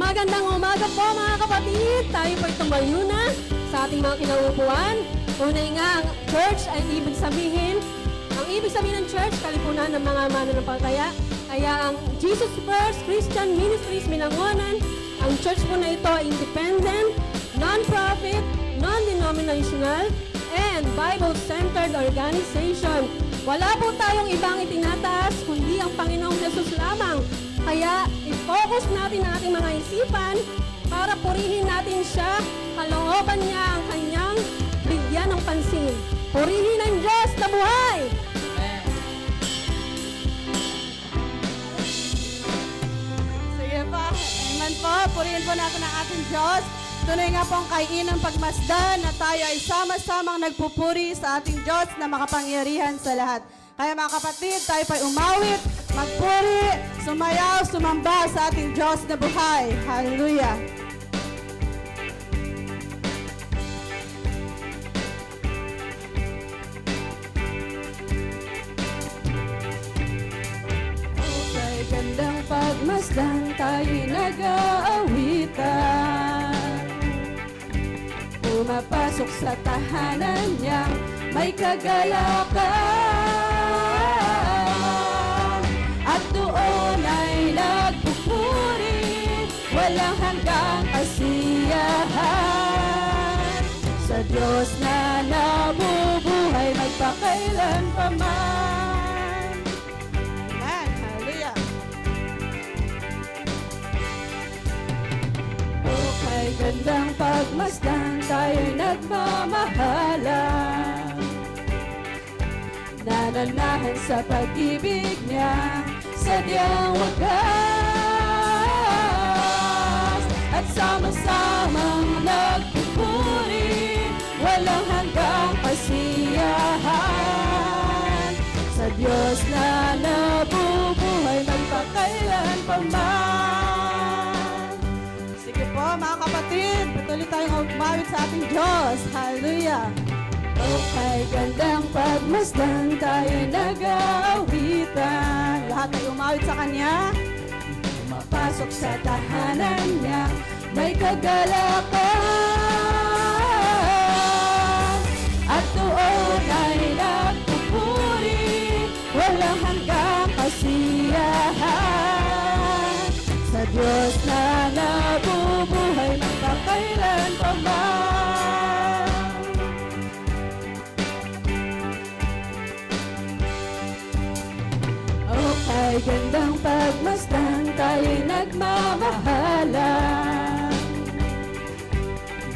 Magandang umaga po mga kapatid. Tayo po tumayo na sa ating mga kinauupuan. Unay nga, ang church ay ibig sabihin, ng church, kalipunan ng mga mananampalataya. Kaya ang Jesus First Christian Ministries Minangonan, ang church po na ito ay independent, non-profit, non-denominational, and Bible-centered organization. Wala po tayong ibang itinataas, kundi ang Panginoong Jesus lamang. Kaya i-focus natin ang ating mga isipan para purihin natin siya, kalooban niya ang kanyang bigyan ng pansin. Purihin ang Diyos na buhay! Sige po, amen po, purihin po natin ang ating Diyos. Tunay nga pong kainang pagmasdan na tayo ay sama-samang nagpupuri sa ating Diyos na makapangyarihan sa lahat. Kaya mga kapatid, tayo pa'y umawit, magpuri, sumayaw, sumamba sa ating Diyos na buhay. Hallelujah! Okay, gandang pagmasdan, tayo'y nag-aawitan. Pumapasok sa tahanan niyang may kagalakan. At doon ay nagpupuri, walang hanggang kasiyahan. Sa Diyos na nabubuhay, magpakailan pa man. Amen! Hallelujah! Okay, gandang pagmasdan, tayo'y nagmamahalan. Nananahan sa pag-ibig niya, sadyang wagas. At sama-samang nagpupuri, walang hanggang kasiyahan. Sa Diyos na nabubuhay, magpakailan pa man. Sige po mga kapatid, patuloy tayong umawit sa ating Diyos. Hallelujah! Okay, gandang pagmasdan, tayo'y nag-aawitan. Lahat ay umawit sa Kanya. Mapasok sa tahanan niya, may kagalakan. At doon ay nagpupuri, walang hanggang kasiyahan. Sa Diyos na nabubuhay, magpakailan pa man. Okay, gandang pagmasdan, tayo'y nagmamahalan.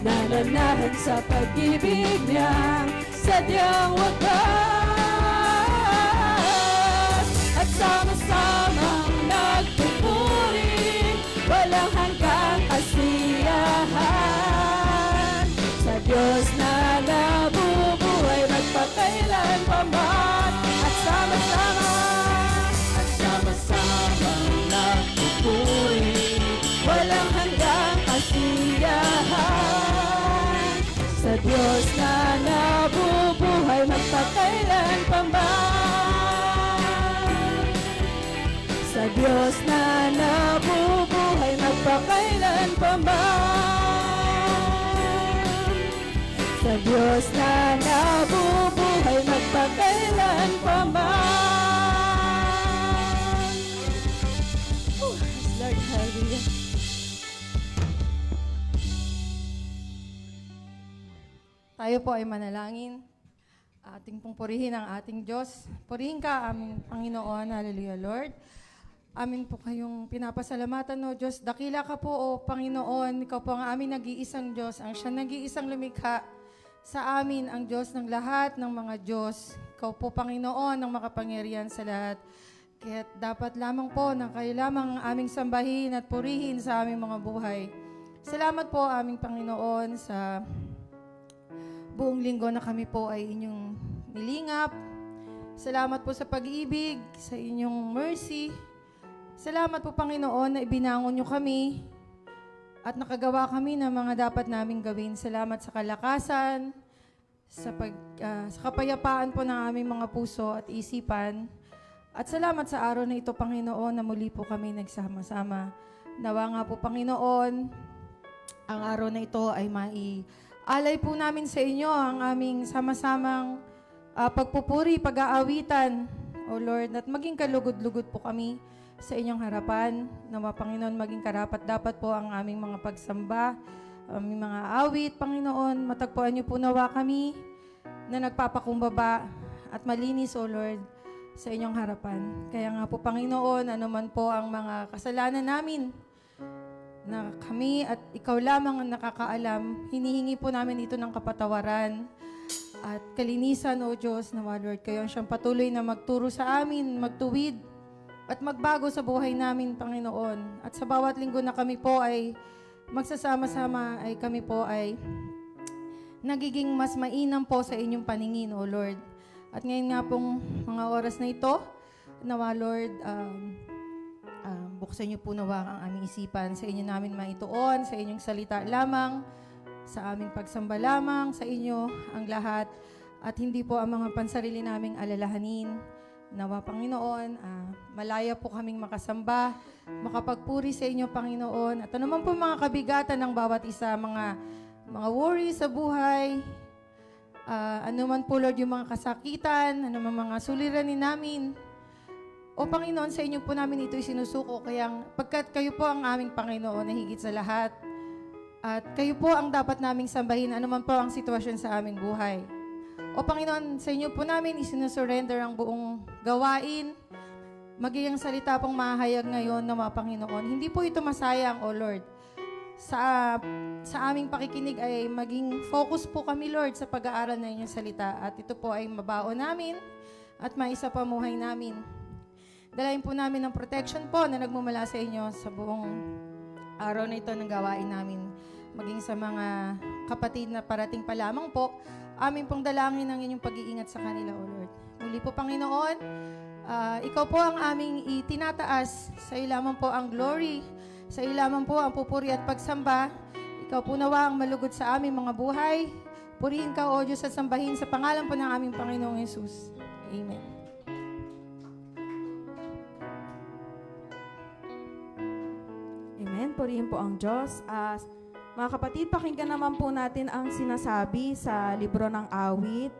Nananahan sa pag-ibig niya, sadyang wagas. At sama-samang nagpupuri, walang hanggang kasiyahan. Sa Diyos na nabubuhay, magpakailan pa man. At sama-samang nagpupuri, walang hanggang kasiyahan. Sa Diyos na nabubuhay, magpakailan pa man. Sa Diyos na nabubuhay, magpakailan pa man. Sa Diyos na nabubuhay, magpakailan pa man. Lord, hallelujah. Tayo po ay manalangin. Ating pong purihin ang ating Diyos. Purihin ka, aming Panginoon. Hallelujah, Lord. Amin po kayong pinapasalamatan, no Diyos. Dakila ka po, O Panginoon. Ikaw po ang aming nag-iisang Diyos. Ang siya nag-iisang lumikha sa amin, ang Diyos ng lahat ng mga Diyos. Ikaw po, Panginoon, ang makapangyarihan sa lahat. Kaya dapat lamang po na kayo lamang ang aming sambahin at purihin sa aming mga buhay. Salamat po, aming Panginoon, sa buong linggo na kami po ay inyong nilingap. Salamat po sa pag-ibig, sa inyong mercy. Salamat po, Panginoon, na ibinangon nyo kami at nakagawa kami ng mga dapat naming gawin. Salamat sa kalakasan, sa kapayapaan po ng aming mga puso at isipan. At salamat sa araw na ito, Panginoon, na muli po kami nagsama-sama. Nawa nga po, Panginoon, ang araw na ito ay alay po namin sa inyo ang aming sama-samang pagpupuri, pag-aawitan, O Lord, at maging kalugod-lugod po kami sa inyong harapan. Nawa, Panginoon, maging karapat-dapat po ang aming mga pagsamba, aming mga awit, Panginoon. Matagpuan niyo po nawa kami na nagpapakumbaba at malinis, O Lord, sa inyong harapan. Kaya nga po, Panginoon, ano man po ang mga kasalanan namin, na kami at ikaw lamang ang nakakaalam, hinihingi po namin ito ng kapatawaran at kalinisan, O Diyos, na Lord, kayo siyang patuloy na magturo sa amin, magtuwid at magbago sa buhay namin, Panginoon. At sa bawat linggo na kami po ay magsasama-sama, ay kami po ay nagiging mas mainam po sa inyong paningin, O Lord. At ngayon nga pong mga oras na ito, nawa Lord, buksan niyo po nawa ang aming isipan sa inyo namin maituon, sa inyong salita lamang, sa aming pagsamba lamang, sa inyo ang lahat, at hindi po ang mga pansarili naming alalahanin. Nawa, Panginoon, malaya po kaming makasamba, makapagpuri sa inyo, Panginoon, at anuman po mga kabigatan ng bawat isa, mga worry sa buhay, anuman po, Lord, yung mga kasakitan, anuman mga suliranin namin, O Panginoon, sa inyo po namin ito'y sinusuko, kaya pagkat kayo po ang aming Panginoon na higit sa lahat, at kayo po ang dapat naming sambahin, anuman po ang sitwasyon sa aming buhay. O Panginoon, sa inyo po namin isinusurrender ang buong gawain, magiging salita pong mahayag ngayon na mga Panginoon. Hindi po ito masayang, O Lord. Sa aming pakikinig ay maging focus po kami, Lord, sa pag-aaral na inyong salita, at ito po ay mabaon namin at maisa pamuhay namin. Dalayan po namin ang protection po na nagmumula sa inyo sa buong araw na ito ng gawain namin. Maging sa mga kapatid na parating pa lamang po, amin pong dalangin ang inyong pag-iingat sa kanila, O Lord. Muli po, Panginoon, ikaw po ang aming itinataas. Sa iyo lamang po ang glory. Sa iyo lamang po ang pupuri at pagsamba. Ikaw po nawa ang malugod sa aming mga buhay. Purihin ka, O Diyos, at sambahin sa pangalan po ng aming Panginoong Yesus. Amen. Amen. Purihin po ang Diyos. Mga kapatid, pakinggan naman po natin ang sinasabi sa libro ng Awit,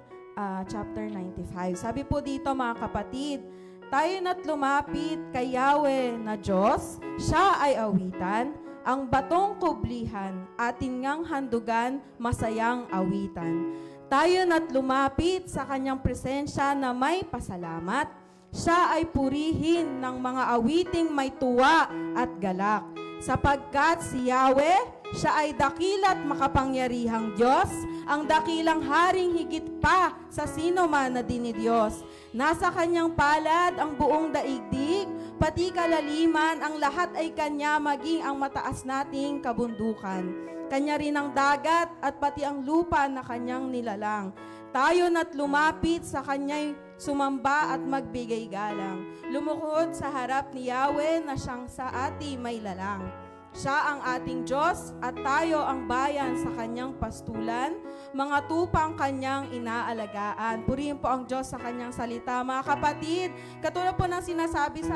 chapter 95. Sabi po dito, mga kapatid, tayo na't lumapit kay Yahweh na Diyos, siya ay awitan, ang batong kublihan, atin ngang handugan, masayang awitan. Tayo na't lumapit sa kanyang presensya na may pasalamat, siya ay purihin ng mga awiting may tuwa at galak. Sapagkat si Yahweh, siya ay dakila't makapangyarihang Diyos, ang dakilang haring higit pa sa sino man na dinidiyos. Nasa kanyang palad ang buong daigdig, pati kalaliman, ang lahat ay kanya, maging ang mataas nating kabundukan. Kanya rin ang dagat at pati ang lupa na kanyang nilalang. Tayo na't lumapit sa kanya'y sumamba at magbigay galang. Lumukod sa harap ni Yahweh na siyang sa ati may lalang. Siya ang ating Diyos at tayo ang bayan sa kanyang pastulan, mga tupang kanyang inaalagaan. Purihin po ang Diyos sa kanyang salita. Mga kapatid, katulad po ng sinasabi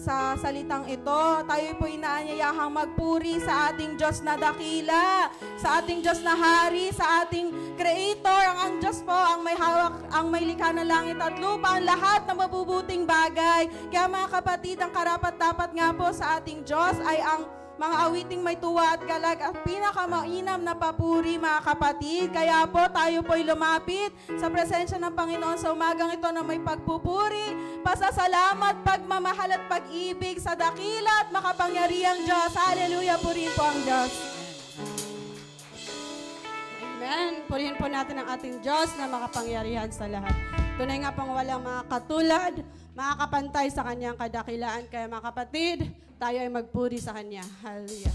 sa salitang ito, tayo po inaanyayahang magpuri sa ating Diyos na dakila, sa ating Diyos na hari, sa ating Creator. Ang Diyos po ang may hawak, ang may likha ng langit at lupa, ang lahat ng mabubuting bagay. Kaya mga kapatid, ang karapat-dapat nga po sa ating Diyos ay ang mga awiting may tuwa at galag at pinakamainam na papuri, mga kapatid. Kaya po tayo po'y lumapit sa presensya ng Panginoon sa umagang ito na may pagpupuri, pasasalamat, pagmamahal at pag-ibig sa dakila at makapangyarihang Diyos. Hallelujah! Purihin po ang Diyos. Amen. Purihin po natin ang ating Diyos na makapangyarihan sa lahat. Tunay nga pang walang mga katulad, makakapantay sa kanyang kadakilaan. Kaya mga kapatid, tayo ay magpuri sa kanya. Hallelujah.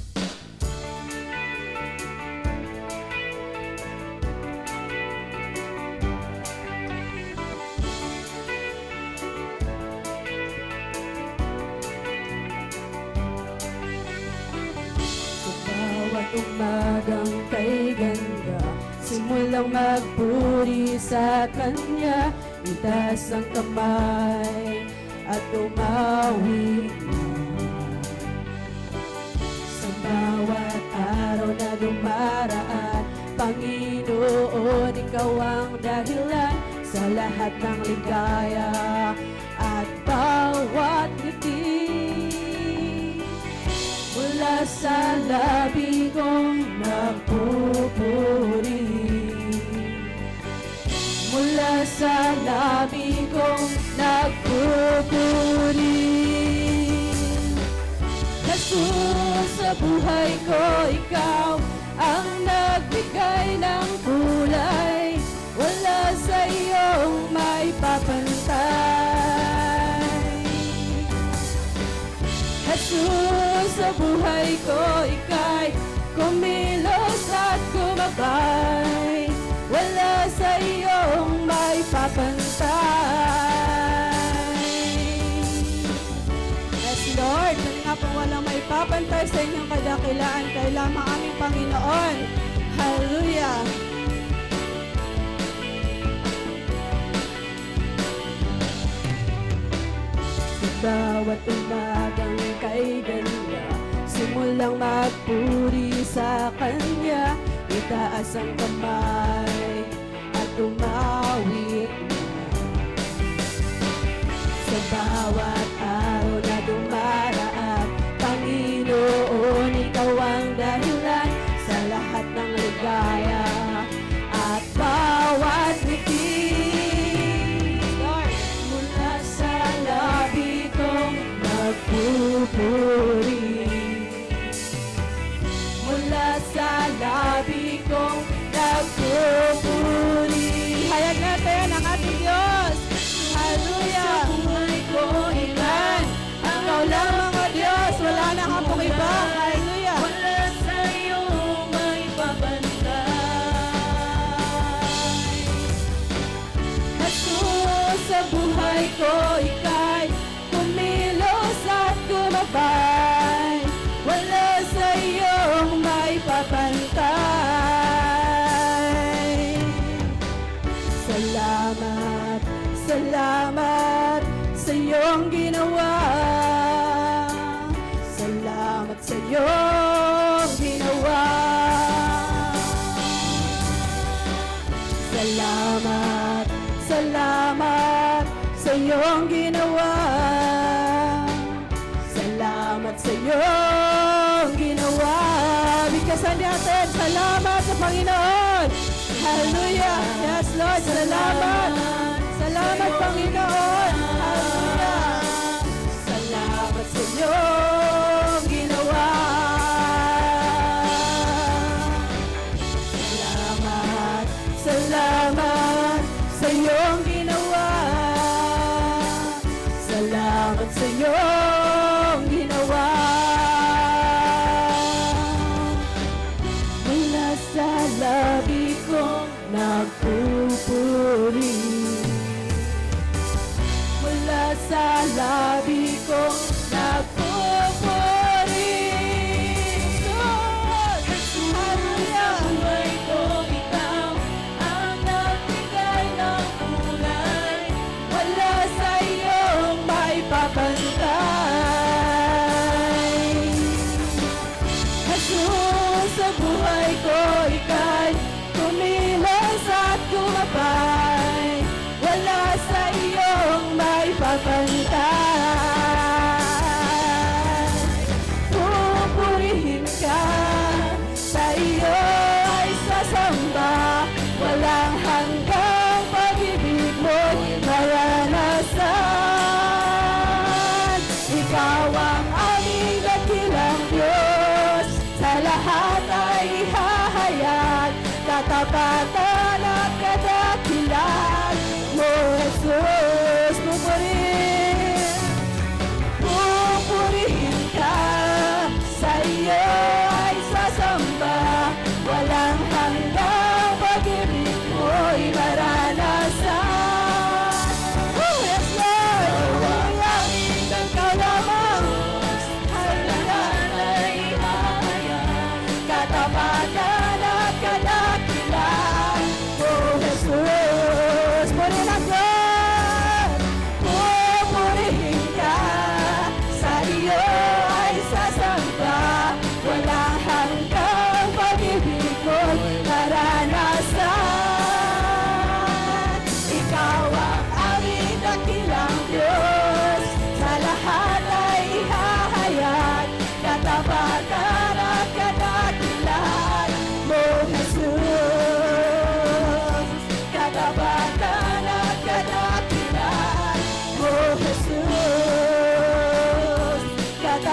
Bawat umagang kay ganda, simulang magpuri sa Kanya, itaas ang kamay at umawit na. bawat araw na dumaraan, Panginoon, Ikaw ang dahilan sa lahat ng ligaya at bawat ngiti. Mula sa labi kong nagpupuri, mula sa labi kong nagpupuri. Jesus, sa buhay ko, Ikaw ang nagbigay ng kulay. Wala sa iyong may papantay. Jesus, sa buhay ko, Ika'y kumilos at gumabay. Wala sa iyong may papantay. Yes, Lord, dahil nga po walang may papantay sa inyong kadakilaan, kay lamang aming Panginoon. Hallelujah! Bawat umagang kay ganda, simulang magpuri sa Kanya, itaas ang kamay at tumawid na. Sa bawat araw na dumaraan, Panginoon, Ikaw ang dahilan sa lahat ng ligaya at bawat ngiti. Mula sa labi kong nagpupuri, mula sa labi kong nagpupuri. Hayag natin ang ating Diyos. Hallelujah! Sa buhay ko, Ilan, Ikaw lamang, O Diyos, wala na kang pong iba. Hallelujah! Wala sa iyo may pabantay. Jesus, sa buhay ko, Ika'y kumilos at gumabay. Wala sa iyong may papantay. Salamat, salamat sa iyong ginawa. Salamat sa iyong ginawa. Salamat, salamat sa iyong ginawa. Salamat sa iyong ginawa. Bigkasan natin, salamat sa Panginoon. Hallelujah. Yes, Lord, salamat. Salamat, Panginoon. Hallelujah. Salamat sa iyong ginawa. Salamat, salamat sa iyong ginawa. Salamat sa iyong ginawa. Mula sa labi kong nagpupuri, mula sa labi kong nagpupuri. Jesus, hallelujah. Sa buhay ko, Ikaw ang nagbigay ng kulay. Wala sa iyong may papantay. Jesus, sa buhay ko, Ika'y kumilos at gumabay. Wala sa iyong may papantay.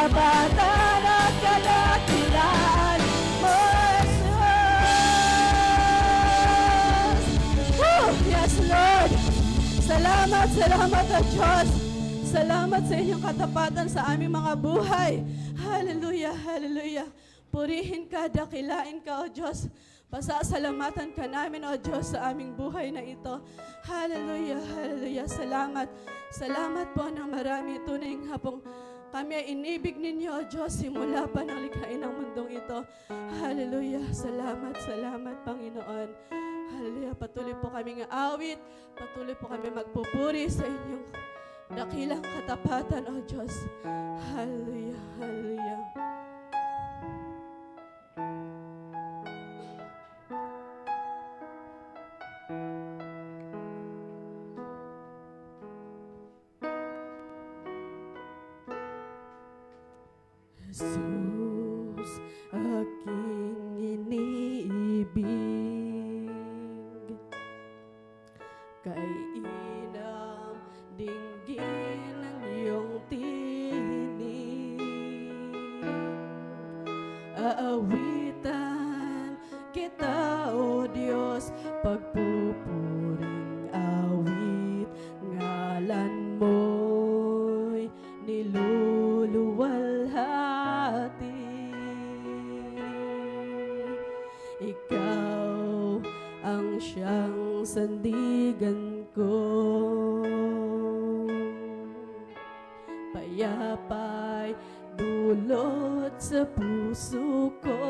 katapatan at kadakilaan mo, Jesus. Yes, Lord. Salamat at Diyos. Salamat sa inyong katapatan sa aming mga buhay. Hallelujah, hallelujah. Purihin ka, dakilain ka, O Diyos. Pasasalamatan ka namin, O Diyos, sa aming buhay na ito. Hallelujah, hallelujah. Salamat. Salamat po ng marami. Tunay nga pong kami ay inibig ninyo, O Diyos, simula pa ng likhain ng mundong ito. Hallelujah. Salamat, Panginoon. Hallelujah. Patuloy po kami awit. Patuloy po kami magpupuri sa inyong dakilang katapatan, O Diyos. Hallelujah, hallelujah. Jesus, aking iniibig, kay inang dinggin ang iyong tinig. Aawitan kita, O Diyos, pagpupuring awit, ngalan mo'y niluluwalhati. Ikaw ang siyang sandigan ko, payapa'y dulot sa puso ko.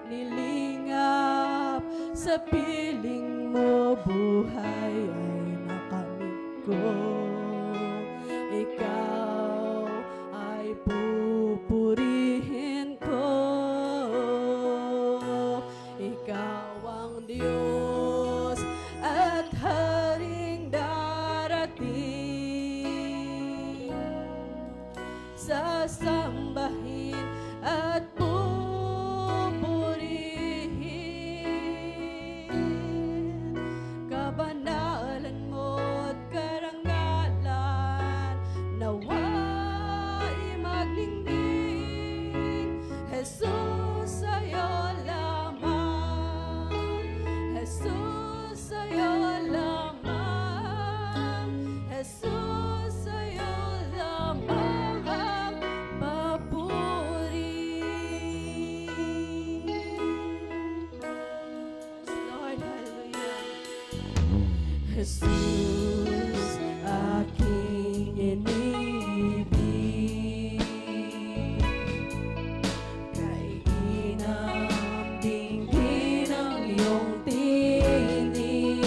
Nilingap sa piling mo, buhay ay nakamit ko. Ikaw ay pupurihin ko. Ikaw ang Diyos at Haring darating. Sasambahin at pupurihin. Kabanalan mo't karangalan, nawa'y magningning. Jesus, sa'yo lamang. Jesus, sa'yo lamang. Jesus, sa'yo lamang ang papuri. Lord, hallelujah. Jesus, aking inibig, kay inang dinggin ang iyong tinig.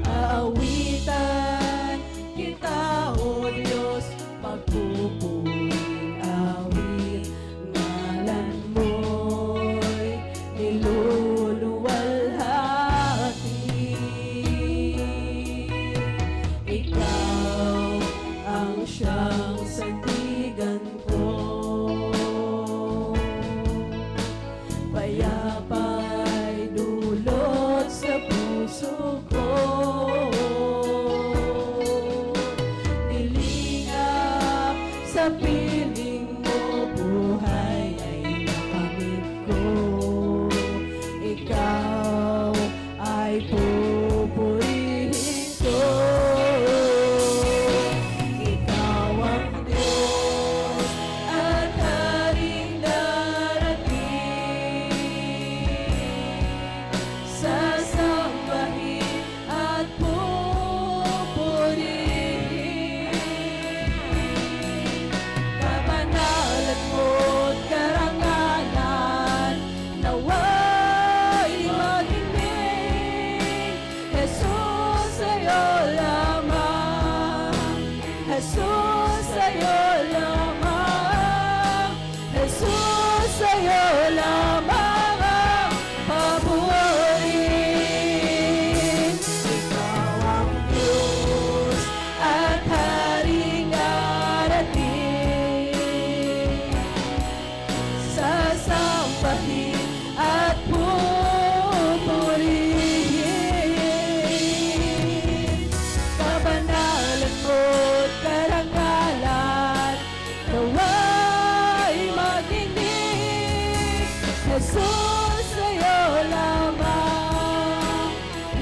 Aawitan kita, O Diyos, pagpupuring awit, ngalan mo'y niluluwalhati.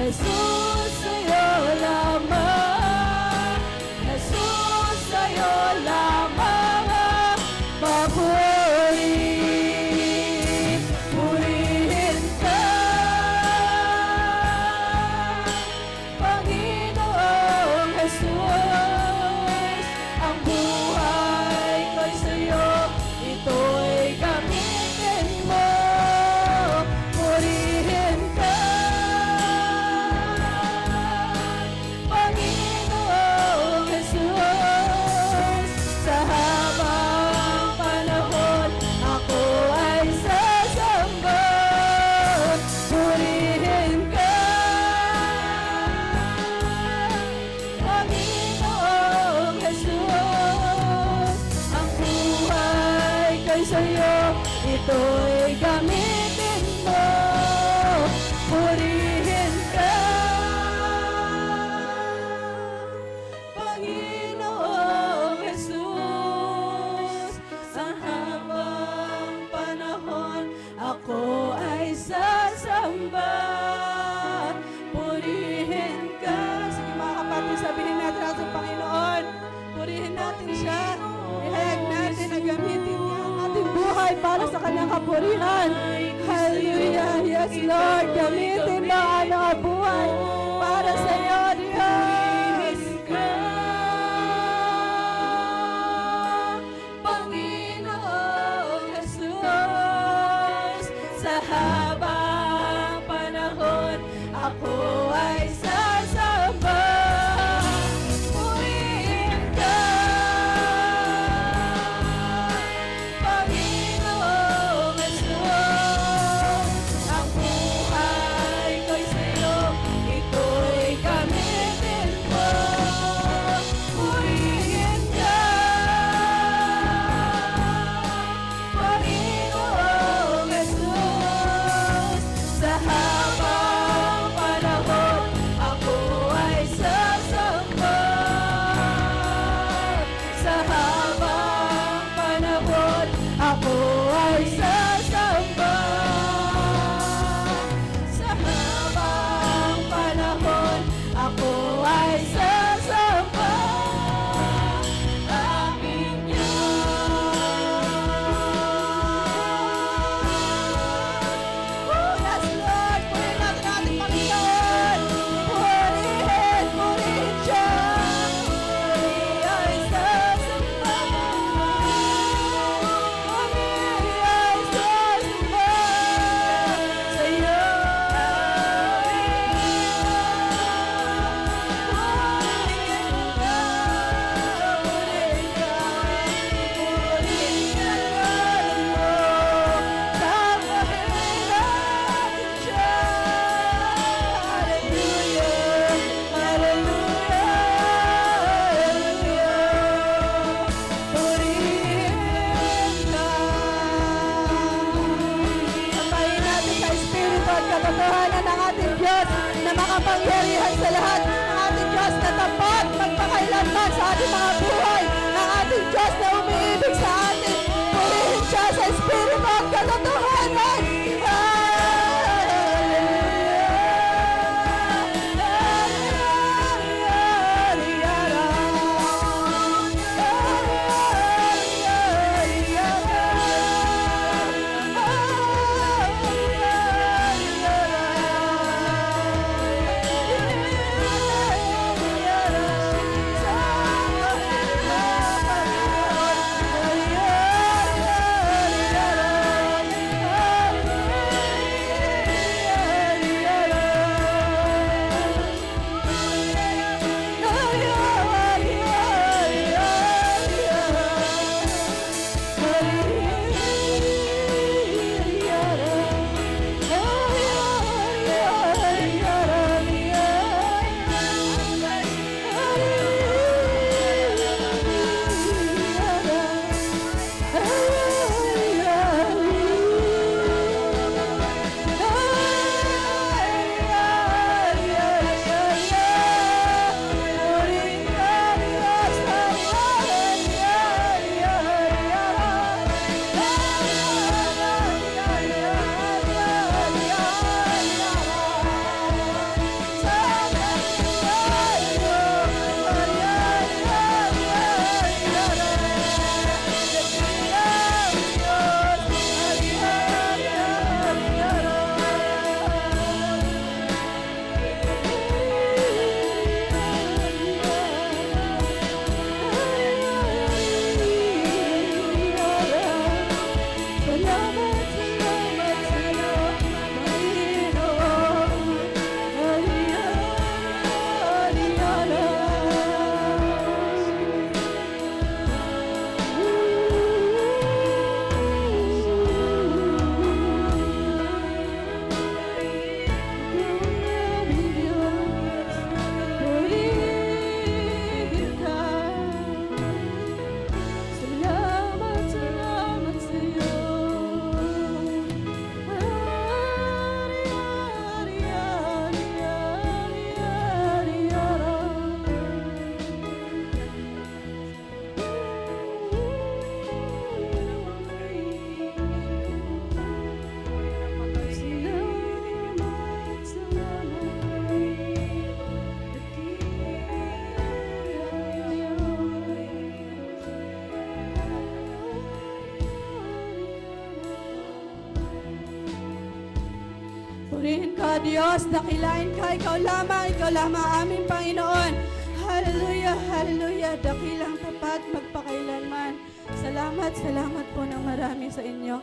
Jesus, sa'yo lamang. Jesus, sa'yo lamang ang papuri. Purihin ka, Panginoong Jesus. Ang buhay ko'y sa'yo, ito'y gamitin mo. Purihin ka, Panginoong Jesus. Sa habang panahon, ako ay sasamba. Purihin ka, Panginoong Jesus. Ang buhay ko'y sa'yo, ito'y gamitin mo. Purihin ka, Panginoong Jesus. Sa habang panahon, ako ay sasamba. Purihin ka. Sige mga kapatid, sabihin natin natin Panginoon. Purihin natin siya. Ihayag natin na gamitin niya ang ating buhay para sa kanyang kapurihan. Hallelujah. Yes, Lord. Gamitin mo ang aming buhay para sa iyo, Diyos. Panginoong Jesus, sa habang panahon, ako ay sasamba. Purihin ka, Panginoong Jesus. Ang buhay ko'y sa'yo, ito'y gamitin mo. Purihin ka, Panginoong Jesus. Sa habang panahon, ako ay sasamba. Sa habang panahon, ako ay sasamba. Sa habang panahon, ako ay sasamba. Aking Yes, Lord. Purihin natin ang ating Panginoon. Purihin siya. Kami ay sasamba. Kami ay sasamba sa'yo. Sambahin natin sa Espiritu at katotohanan ng ating Diyos na makapangyarihan sa lahat. Ang ating Diyos na tapat magpakailanman sa ating mga buhay. Ang ating Diyos na umiibig sa atin. Purihin siya sa Espiritu at katotohanan. Diyos, dakilain ka, ikaw lamang aming Panginoon. Hallelujah, hallelujah, dakilang tapat magpakailanman. Salamat po ng marami sa inyo.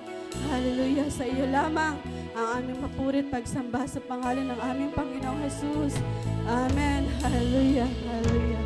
Hallelujah, sa iyo lamang ang aming mapurit pagsamba sa pangalan ng aming Panginoong Jesus. Amen, hallelujah, hallelujah.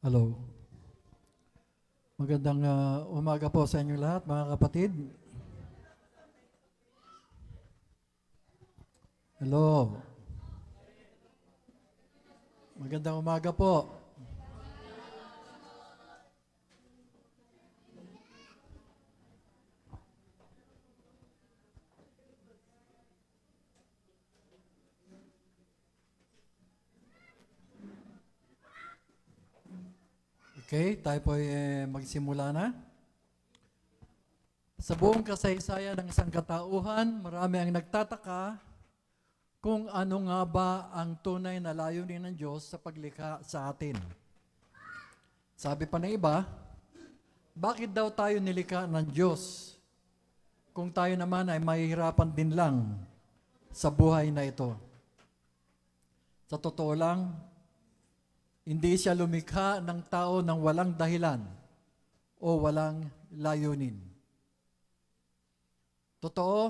Hello. Magandang umaga po sa inyo lahat, mga kapatid. Hello. Magandang umaga po. Okay, tayo po ay magsimula na. Sa buong kasaysayan ng isang katauhan, marami ang nagtataka kung ano nga ba ang tunay na layunin ng Diyos sa paglikha sa atin. Sabi pa ng iba, bakit daw tayo nilikha ng Diyos kung tayo naman ay mahihirapan din lang sa buhay na ito? Sa totoo lang, hindi siya lumikha ng tao ng walang dahilan o walang layunin. Totoo,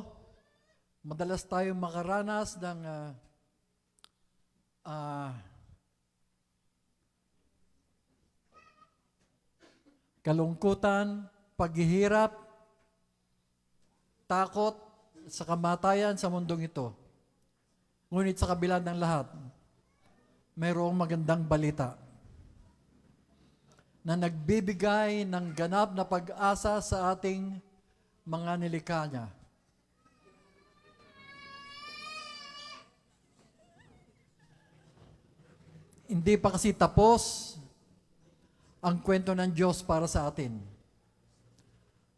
madalas tayong makaranas ng kalungkutan, paghihirap, takot sa kamatayan sa mundong ito. Ngunit sa kabila ng lahat, mayroong magandang balita na nagbibigay ng ganap na pag-asa sa ating mga nilikha niya. Hindi pa kasi tapos ang kwento ng Diyos para sa atin.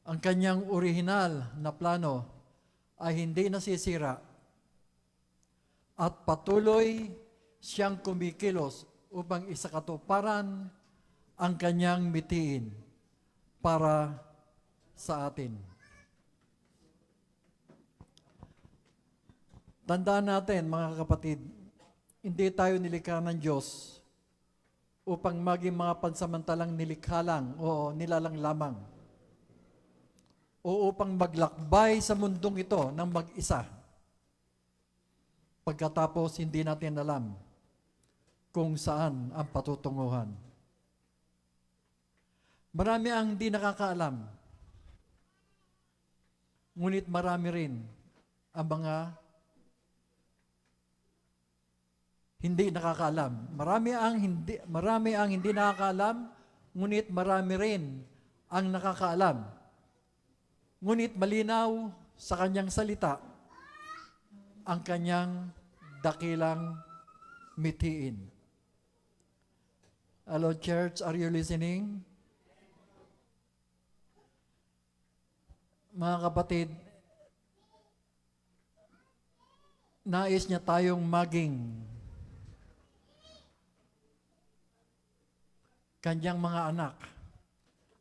Ang kanyang orihinal na plano ay hindi nasisira at patuloy siyang kumikilos upang isakatuparan ang kanyang mitiin para sa atin. Tandaan natin, mga kapatid, hindi tayo nilikha ng Diyos upang maging mga pansamantalang nilikha lang o nilalang lamang o upang maglakbay sa mundong ito ng mag-isa. Pagkatapos, hindi natin alam kung saan ang patutunguhan. Marami ang hindi nakakaalam. Ngunit marami rin ang mga hindi nakakaalam. Marami ang hindi nakakaalam, ngunit marami rin ang nakakaalam. Ngunit malinaw sa kanyang salita ang kanyang dakilang mitiin. Hello, church, are you listening? Mga kapatid, nais niya tayong maging kanyang mga anak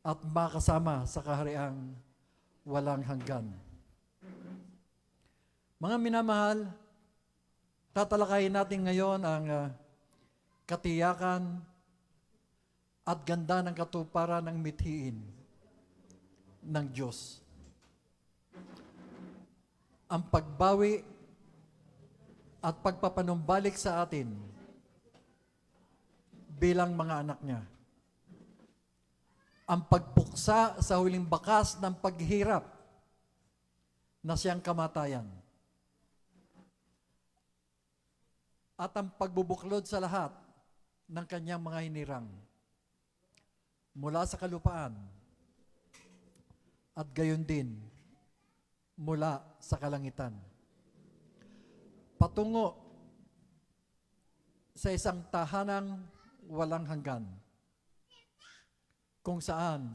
at makasama sa kahariang walang hanggan. Mga minamahal, tatalakayin natin ngayon ang katiyakan at ganda ng katuparan ng mithiin ng Diyos. Ang pagbawi at pagpapanumbalik sa atin bilang mga anak niya. Ang pagpuksa sa huling bakas ng paghihirap na siyang kamatayan. At ang pagbubuklod sa lahat ng kanyang mga hinirang mula sa kalupaan at gayon din mula sa kalangitan. Patungo sa isang tahanang walang hanggan kung saan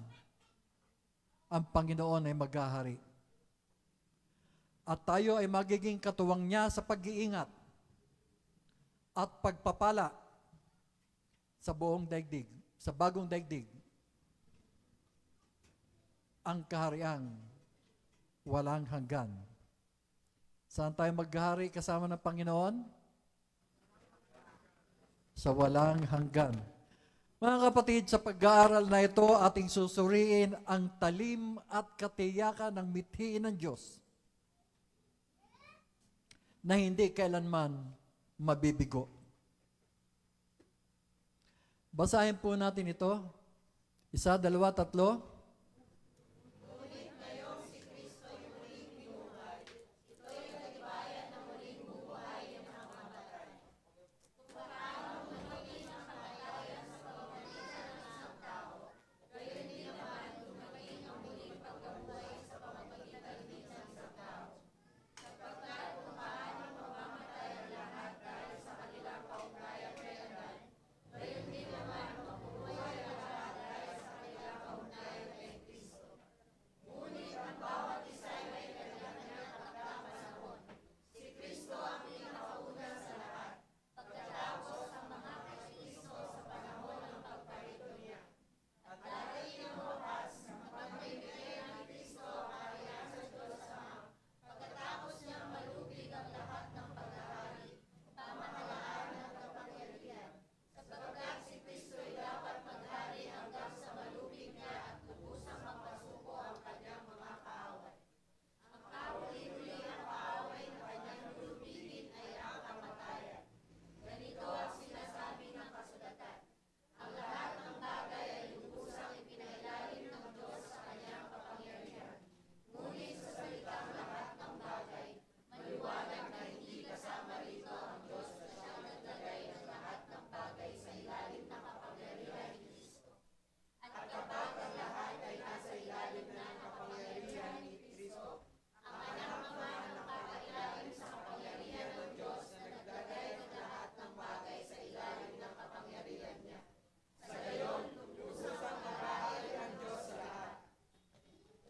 ang Panginoon ay maghahari. At tayo ay magiging katuwang niya sa pag-iingat at pagpapala sa buong daigdig, sa bagong daigdig, ang kahariang walang hanggan. Saan tayo maghahari kasama ng Panginoon? Sa walang hanggan. Mga kapatid, sa pag-aaral na ito, ating susuriin ang talim at katiyakan ng mithiin ng Diyos na hindi kailanman mabibigo. Basahin po natin ito. 1, 2, 3.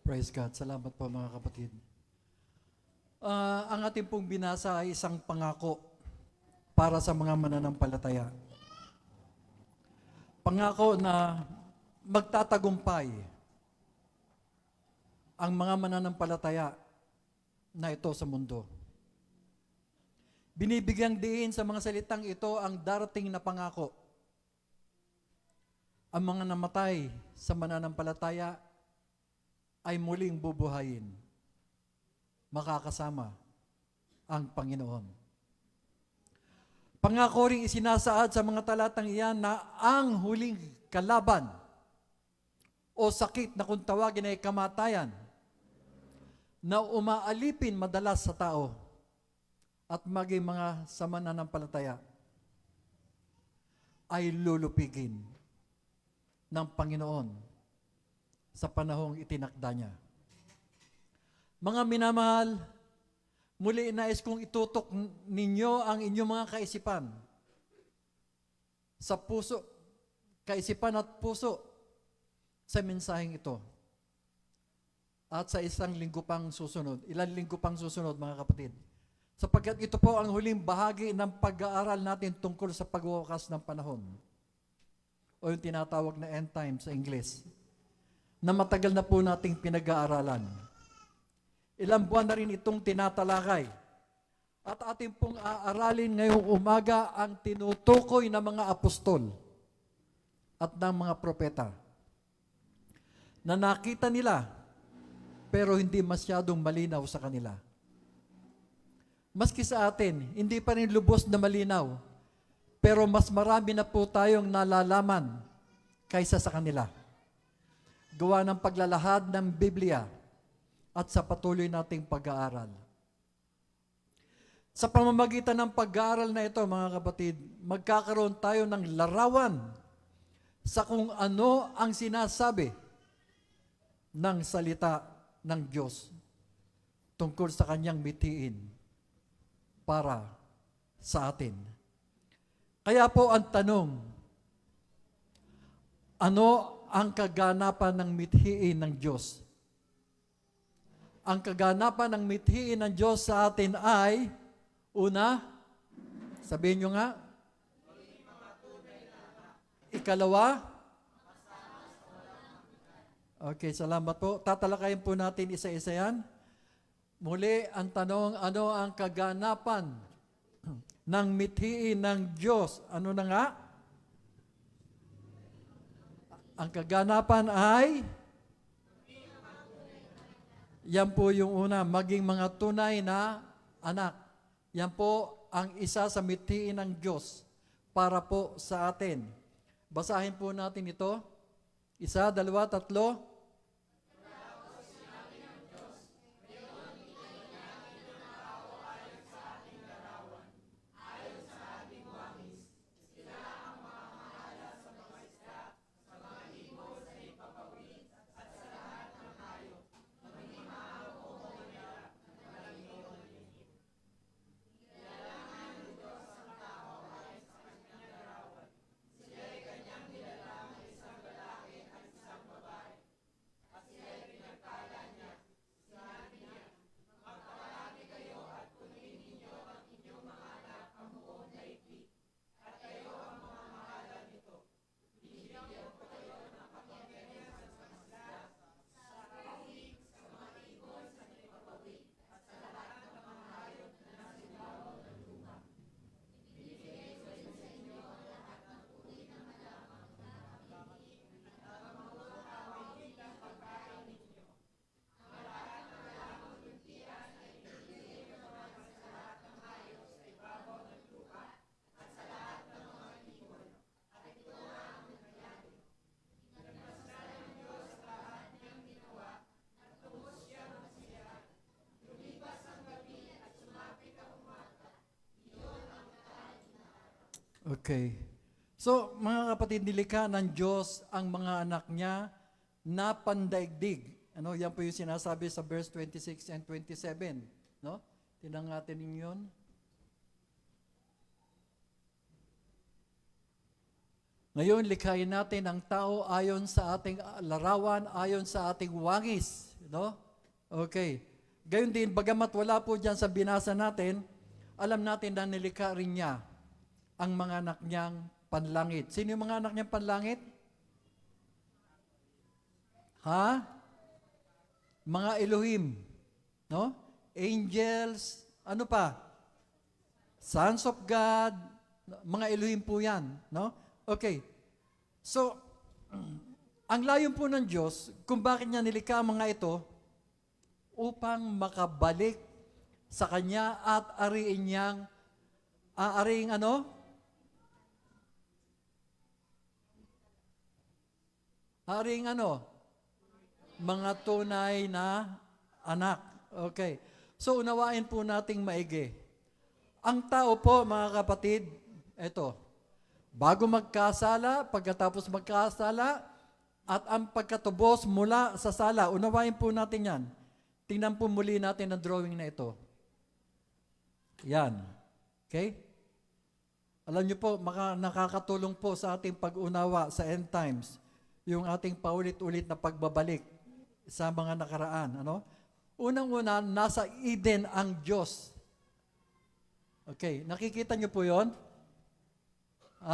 Praise God. Salamat po mga kapatid. Ang ating pong binasa ay isang pangako para sa mga mananampalataya. Pangako na magtatagumpay ang mga mananampalataya na ito sa mundo. Binibigyang diin sa mga salitang ito ang darating na pangako. Ang mga namatay sa mananampalataya ay muling bubuhayin, makakasama ang Panginoon. Pangako ring isinasaad sa mga talatang iyan na ang huling kalaban o sakit na kung tawagin ay kamatayan na umaalipin madalas sa tao at maging mga sa mananampalataya ay lulupigin ng Panginoon sa panahong itinakda niya. Mga minamahal, muli nais kong itutok ninyo ang inyong mga kaisipan sa puso, kaisipan at puso sa mensaheng ito. At sa ilang linggo pang susunod, mga kapatid. Sapagkat ito po ang huling bahagi ng pag-aaral natin tungkol sa pagwawakas ng panahon. O yung tinatawag na end time sa Ingles. na matagal na po nating pinag-aaralan. Ilang buwan na rin itong tinatalakay. At ating pong aaralin ngayong umaga ang tinutukoy ng mga apostol at ng mga propeta na nakita nila pero hindi masyadong malinaw sa kanila. Maski sa atin, hindi pa rin lubos na malinaw, pero mas marami na po tayong nalalaman kaysa sa kanila. Gawa ng paglalahad ng Biblia at sa patuloy nating pag-aaral. Sa pamamagitan ng pag-aaral na ito, mga kapatid, magkakaroon tayo ng larawan sa kung ano ang sinasabi ng salita ng Diyos tungkol sa kanyang mithiin para sa atin. Kaya po ang tanong, ano ang kaganapan ng mithiin ng Diyos? Ang kaganapan ng mithiin ng Diyos sa atin ay, una, sabihin nyo nga, ikalawa, okay, salamat po. Tatalakayin po natin isa-isa yan. Muli, ang tanong, ano ang kaganapan ng mithiin ng Diyos? Ano na nga? Ang kaganapan ay, yan po yung una, maging mga tunay na anak. Yan po ang isa sa mithiin ng Diyos para po sa atin. Basahin po natin ito. 1, 2, 3. Okay. So, mga kapatid, nilikha ng Diyos ang mga anak niya na pandaigdig. Ano, yan po yung sinasabi sa verse 26 and 27. No? Tingnan natin yun. Ngayon, likhain natin ang tao ayon sa ating larawan, ayon sa ating wangis. No? Okay. Gayon din, bagamat wala po dyan sa binasa natin, alam natin na nilikha rin niya ang mga anak niyang panlangit. Sino yung mga anak niyang panlangit? Ha? Mga Elohim. No? Angels. Ano pa? Sons of God. Mga Elohim po yan. No? Okay. So, ang layon po ng Diyos, kung bakit niya nilikha ang mga ito, upang makabalik sa Kanya at ariin niyang, ariing ano? Haring ano? Mga tunay na anak. Okay. So, unawain po nating maigi. Ang tao po, mga kapatid, eto, bago magkasala, pagkatapos magkasala, at ang pagkatubos mula sa sala, unawain po natin yan. Tingnan po muli natin ang drawing na ito. Yan. Okay? Alam niyo po, nakakatulong po sa ating pag-unawa sa end times yung ating paulit-ulit na pagbabalik sa mga nakaraan. Ano? Unang-una, nasa Eden ang Diyos. Okay, nakikita niyo po yon?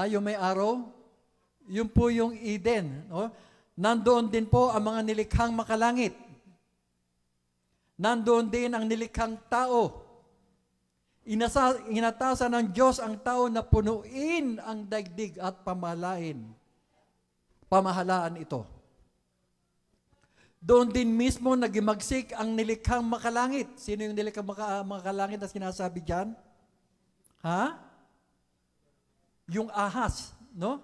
Yung may araw, yun po yung Eden. No? nandoon din po ang mga nilikhang makalangit. Nandoon din ang nilikhang tao. Inatasan ng Diyos ang tao na punuin ang daigdig at pamahalaan ito. Doon din mismo nagimagsik ang nilikhang makalangit. Sino yung nilikhang makalangit na sinasabi dyan? Ha? Yung ahas, no?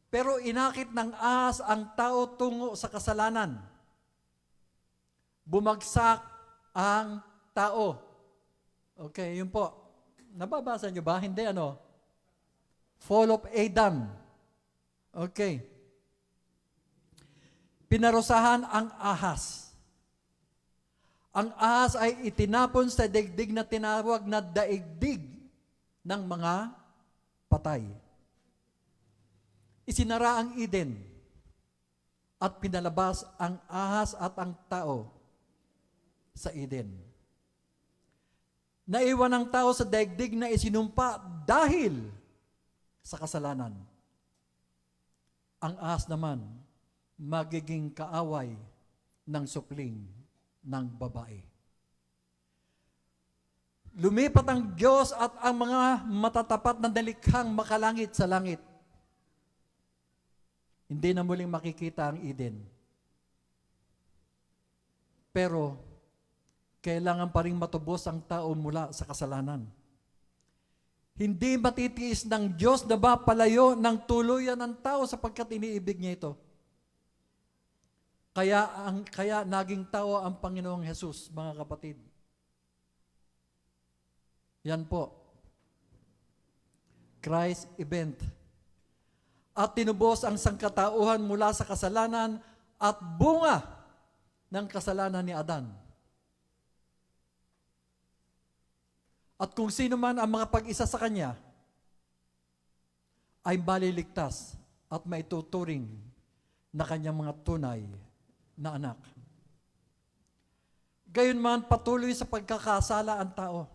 Pero inakit ng ahas ang tao tungo sa kasalanan. Bumagsak ang tao. Okay, yun po. Nababasa nyo ba? Hindi, ano? Fall of Adam. Okay. Pinarusahan ang ahas. Ang ahas ay itinapon sa daigdig na tinawag na daigdig ng mga patay. Isinara ang Eden at pinalabas ang ahas at ang tao sa Eden. Naiwan ang tao sa daigdig na isinumpa dahil sa kasalanan. Ang ahas naman magiging kaaway ng supling ng babae. Lumipat ang Diyos at ang mga matatapat na dalikhang makalangit sa langit. Hindi na muling makikita ang Eden. Pero, kailangan pa rin matubos ang tao mula sa kasalanan. Hindi matitiis ng Diyos na mapalayo ng tuluyan ng tao sapagkat iniibig niya ito. Kaya naging tao ang Panginoong Hesus, mga kapatid. Yan po. Christ event. At tinubos ang sangkatauhan mula sa kasalanan at bunga ng kasalanan ni Adan. At kung sino man ang mga pag-isa sa kanya ay maliligtas at maituturing na kanyang mga tunay na anak. Gayunman patuloy sa pagkakasala ang tao.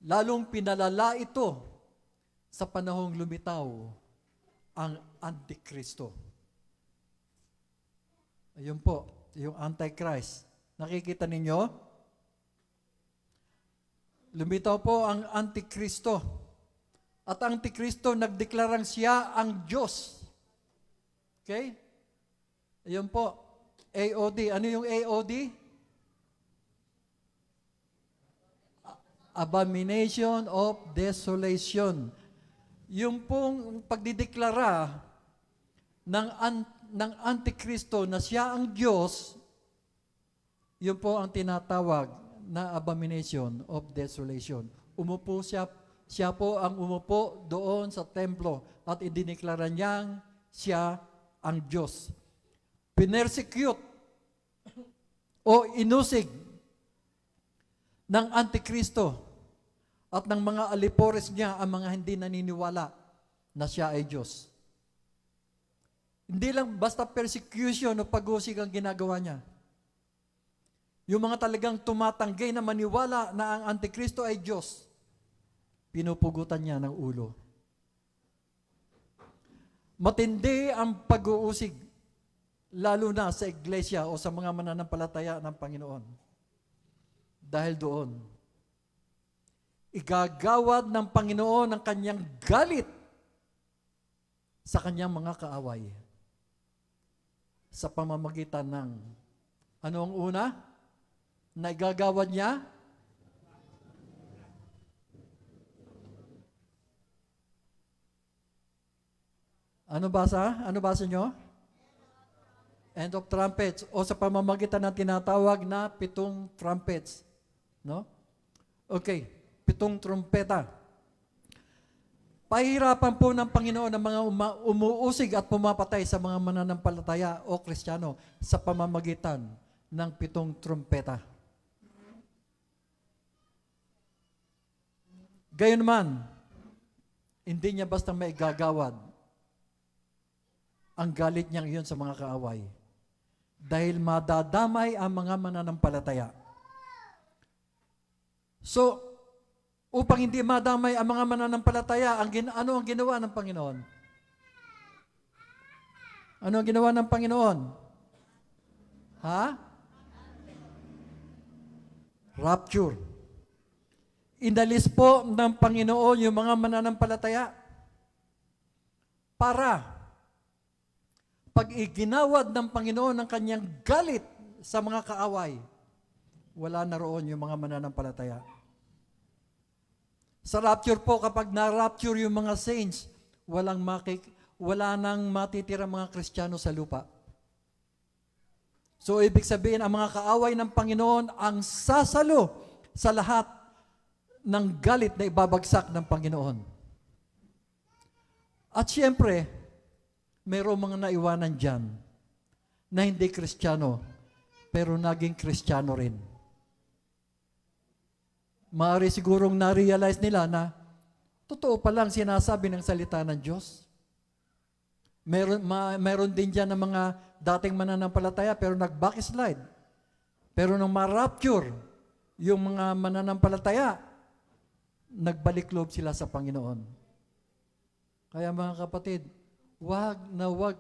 Lalong pinalala ito sa panahong lumitaw ang Antikristo. Ayun po, yung Antichrist. Nakikita ninyo? Lumitaw po ang Antikristo. At ang Antikristo nagdeklarang siya ang Diyos. Okay? Ayun po. AOD. Ano yung AOD? Abomination of Desolation. Yung pong pagdideklara ng Antikristo na siya ang Diyos, yun po ang tinatawag na Abomination of Desolation. Umupo siya po ang umupo doon sa templo at idineklara niyang siya ang Diyos. Pinersecute o inusig ng Antikristo at ng mga alipores niya ang mga hindi naniniwala na siya ay Diyos. Hindi lang basta persecution o pag-usig ang ginagawa niya. Yung mga talagang tumatanggi na maniwala na ang Antikristo ay Diyos, pinupugutan niya ng ulo. Matindi ang pag-uusig, lalo na sa iglesia o sa mga mananampalataya ng Panginoon. Dahil doon, igagawad ng Panginoon ang kanyang galit sa kanyang mga kaaway sa pamamagitan ng ano ang una na igagawad niya? Ano basa? Ano basa nyo? End of trumpets o sa pamamagitan ng tinatawag na 7 trumpets. No? Okay. 7 trumpeta. Pahirapan po ng Panginoon ang mga umuusig at pumapatay sa mga mananampalataya o Kristiyano sa pamamagitan ng 7 trumpeta. Gayunman, hindi niya basta maigagawad ang galit niyang iyon sa mga kaaway dahil madadamay ang mga mananampalataya. So, upang hindi madamay ang mga mananampalataya, ano ang ginawa ng Panginoon? Ano ang ginawa ng Panginoon? Ha? Rapture. Inalis po ng Panginoon yung mga mananampalataya para pag iginawad ng Panginoon ang kanyang galit sa mga kaaway, wala na roon yung mga mananampalataya. Sa rapture po, kapag na-rapture yung mga saints, wala nang matitira mga Kristiyano sa lupa. So, ibig sabihin, ang mga kaaway ng Panginoon ang sasalo sa lahat ng galit na ibabagsak ng Panginoon. At siyempre, mayroong mga naiwanan dyan na hindi Kristiyano, pero naging Kristiyano rin. Maaari sigurong na-realize nila na totoo palang sinasabi ng salita ng Diyos. Meron din dyan ng mga dating mananampalataya pero nag-backslide. Pero nung ma-rapture yung mga mananampalataya, nagbalik loob sila sa Panginoon. Kaya mga kapatid, wag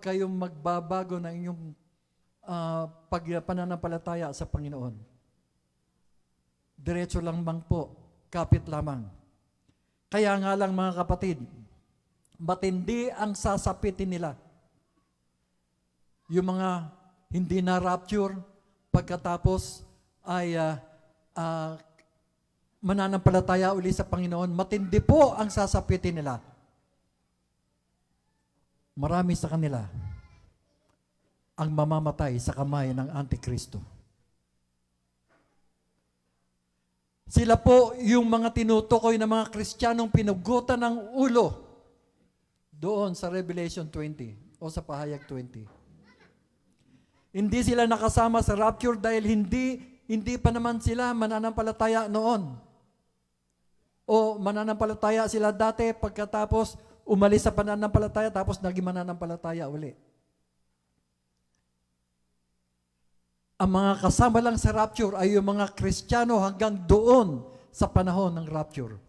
kayong magbabago ng inyong pananampalataya sa Panginoon. Diretso lang po, kapit lamang. Kaya nga lang mga kapatid, matindi ang sasapitin nila. Yung mga hindi na rapture, pagkatapos ay mananampalataya uli sa Panginoon, matindi po ang sasapitin nila. Marami sa kanila ang mamamatay sa kamay ng Antikristo. Sila po yung mga tinutukoy ng mga Kristiyanong pinugutan ng ulo doon sa Revelation 20 o sa Pahayag 20. Hindi sila nakasama sa rapture dahil hindi pa naman sila mananampalataya noon. O mananampalataya sila dati pagkatapos umalis sa pananampalataya tapos naging mananampalataya uli. Ang mga kasama lang sa rapture ay yung mga Kristiyano hanggang doon sa panahon ng rapture.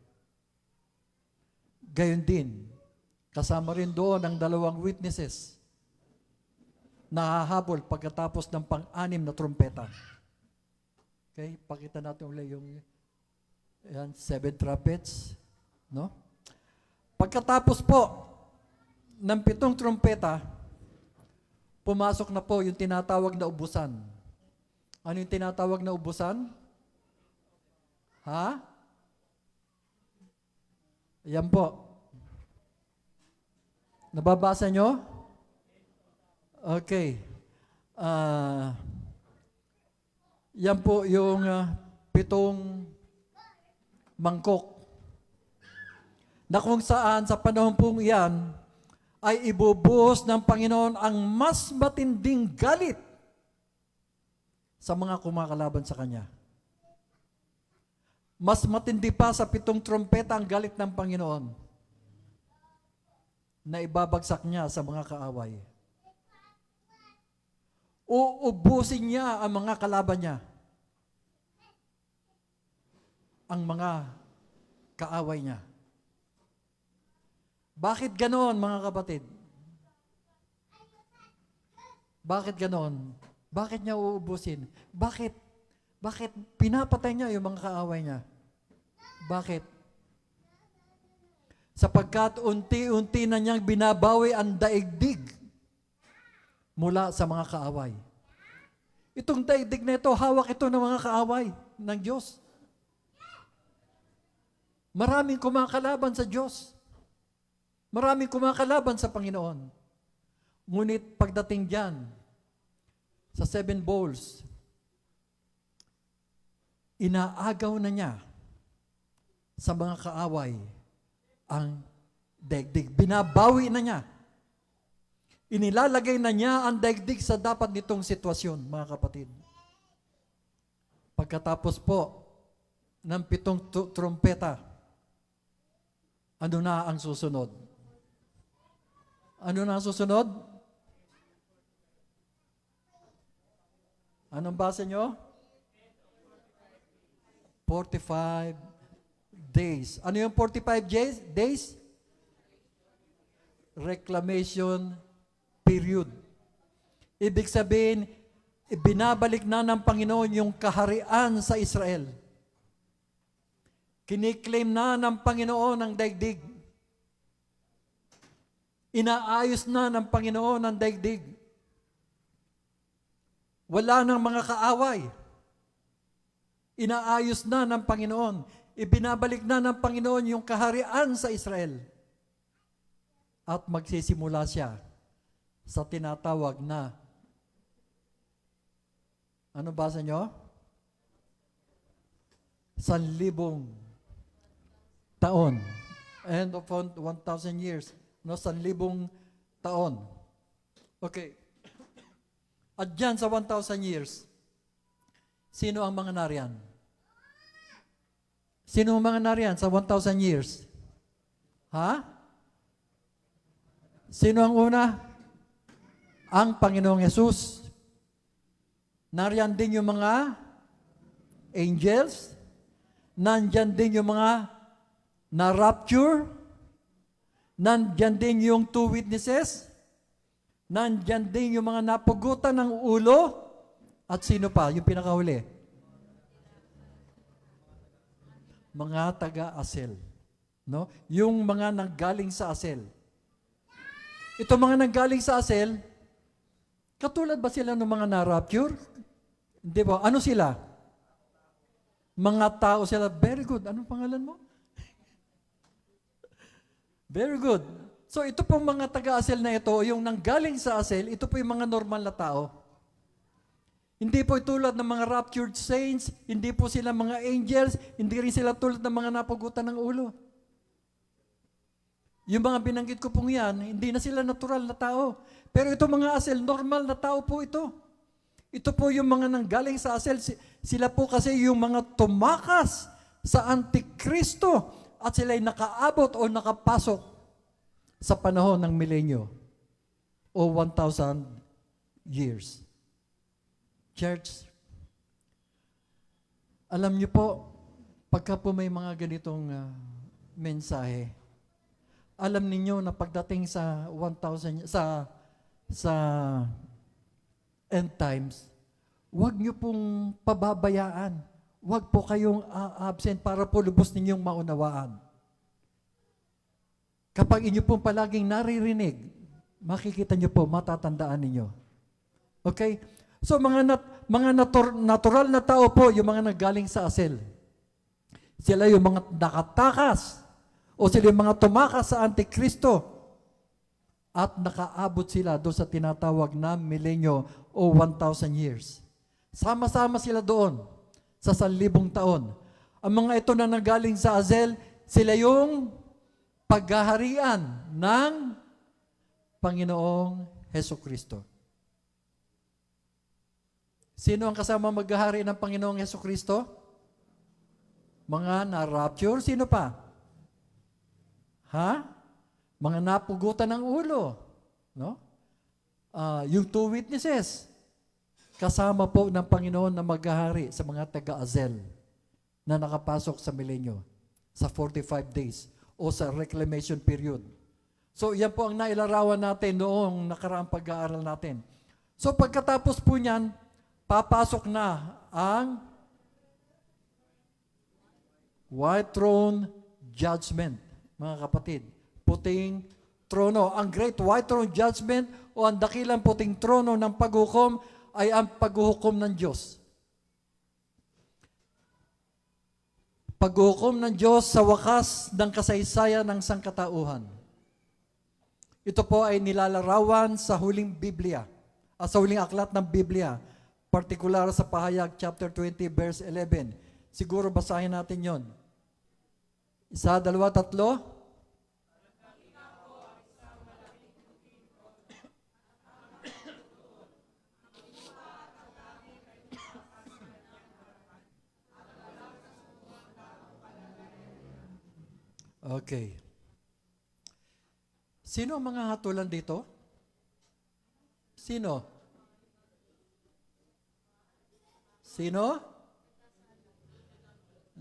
Gayon din, kasama rin doon ang 2 witnesses na hahabol pagkatapos ng pang-anim na trumpeta. Okay, pakita natin ulit yung 7 trumpets, no? Pagkatapos po ng 7 trumpeta, pumasok na po yung tinatawag na ubusan. Ano yung tinatawag na ubusan? Ha? Yan po. Nababasa nyo? Okay. Yan po yung 7 mangkok. Na kung saan sa panahon pong iyan ay ibubuhos ng Panginoon ang mas matinding galit sa mga kumakalaban sa Kanya. Mas matindi pa sa 7 trompeta ang galit ng Panginoon na ibabagsak niya sa mga kaaway. Uubusin niya ang mga kalaban niya. Ang mga kaaway niya. Bakit ganoon, mga kapatid? Bakit ganoon? Bakit niya uubusin? Bakit pinapatay niya yung mga kaaway niya? Bakit? Sapagkat unti-unti na niyang binabawi ang daigdig mula sa mga kaaway. Itong daigdig na ito, hawak ito ng mga kaaway ng Diyos. Maraming kumakalaban sa Diyos. Maraming kumakalaban sa Panginoon. Ngunit pagdating diyan, sa 7 bowls, inaagaw na niya sa mga kaaway ang daigdig. Binabawi na niya. Inilalagay na niya ang daigdig sa dapat nitong sitwasyon, mga kapatid. Pagkatapos po ng 7 trompeta, ano na ang susunod? Ano na ang susunod? Anong basa nyo? 45 days. Ano yung 45 days? Reclamation period. Ibig sabihin, ibinabalik na ng Panginoon yung kaharian sa Israel. Kiniklaim na ng Panginoon ang daigdig. Inaayos na ng Panginoon ang daigdig. Wala nang mga kaaway. Inaayos na ng Panginoon. Ibinabalik na ng Panginoon yung kaharian sa Israel. At magsisimula siya sa tinatawag na, ano basa nyo? 1,000 taon. End of 1,000 years. No, 1,000 taon. Okay. At dyan sa 1,000 years, sino ang mga nariyan? Sino ang mga nariyan sa 1,000 years? Ha? Sino ang una? Ang Panginoong Yesus. Nariyan din yung mga angels. Nandyan din yung mga na-rapture. Nandyan din yung 2 witnesses. Nandyan din yung mga napugutan ng ulo. At sino pa? Yung pinakahuli. Mga taga-Asel. No? Yung mga nanggaling sa Asel. Ito mga nanggaling sa Asel, katulad ba sila ng mga na-rapture? Hindi ba? Ano sila? Mga tao sila. Very good. Anong pangalan mo? Very good. So ito pong mga taga-Asel na ito, yung nanggaling sa Asel, ito po yung mga normal na tao. Hindi po tulad ng mga raptured saints, hindi po sila mga angels, hindi rin sila tulad ng mga napugutan ng ulo. Yung mga binanggit ko pong yan, hindi na sila natural na tao. Pero ito mga Asel, normal na tao po ito. Ito po yung mga nanggaling sa Asel. Sila po kasi yung mga tumakas sa Antikristo at sila'y nakaabot o nakapasok sa panahon ng milenyo o 1,000 years. Church, alam niyo po, pagka po may mga ganitong mensahe, alam ninyo na pagdating sa 1,000 sa end times, huwag niyo pong pababayaan. Huwag po kayong absent para po lubos ninyong maunawaan. Kapag inyo pong palaging naririnig, makikita niyo po, matatandaan ninyo. Okay? So mga natural na tao po, yung mga nanggaling sa Asel. Sila yung mga nakatakas o sila yung mga tumakas sa Antikristo at nakaabot sila doon sa tinatawag na milenyo o 1,000 years. Sama-sama sila doon sa 1,000 taon. Ang mga ito na nanggaling sa Asel, sila yung paghaharian ng Panginoong Hesukristo. Sino ang kasama maghahari ng Panginoong Hesukristo? Mga na-rapture? Sino pa? Ha? Mga napugutan ng ulo. No? Yung 2 witnesses. Kasama po ng Panginoon na maghahari sa mga taga-Azel na nakapasok sa milenyo sa 45 days o sa reclamation period. So, yan po ang nailarawan natin noong nakaraang pag-aaral natin. So, pagkatapos po niyan, papasok na ang white throne judgment, mga kapatid. Puting trono. Ang great white throne judgment o ang dakilang puting trono ng paghukom ay ang paghuhukom ng Diyos. Paghuhukom ng Diyos sa wakas ng kasaysayan ng sangkatauhan. Ito po ay nilalarawan sa huling Biblia, sa huling aklat ng Biblia, partikular sa Pahayag chapter 20 verse 11. Siguro basahin natin 'yon. 1, 2, 3. Okay. Sino ang mga hatulan dito? Sino? Sino?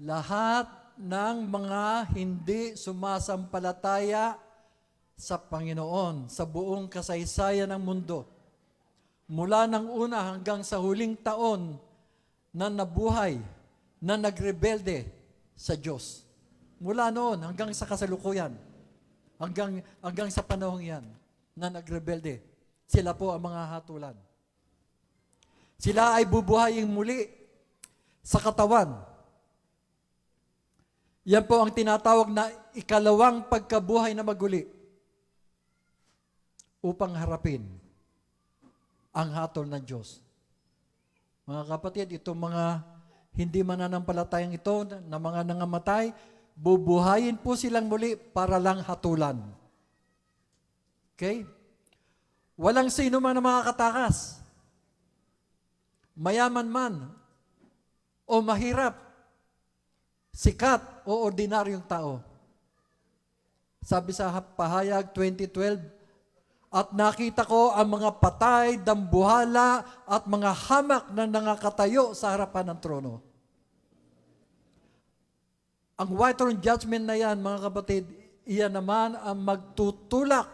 Lahat ng mga hindi sumasampalataya sa Panginoon, sa buong kasaysayan ng mundo. mula ng una hanggang sa huling taon na nabuhay, na nagrebelde sa Diyos. Mula noon hanggang sa kasalukuyan, hanggang sa panahong yan na nagrebelde, sila po ang mga hatulan. Sila ay bubuhayin muli sa katawan. Yan po ang tinatawag na ikalawang pagkabuhay na maguli upang harapin ang hatol ng Diyos. Mga kapatid, itong mga hindi mananampalatayang ito na mga nangamatay, bubuhayin po silang muli para lang hatulan. Okay? Walang sino man na makakatakas. Mayaman man o mahirap, sikat o ordinaryong tao. Sabi sa Pahayag 2012, at nakita ko ang mga patay, dambuhala, at mga hamak na nangakatayo sa harapan ng trono. Ang white throne judgment na yan, mga kapatid, iyan naman ang magtutulak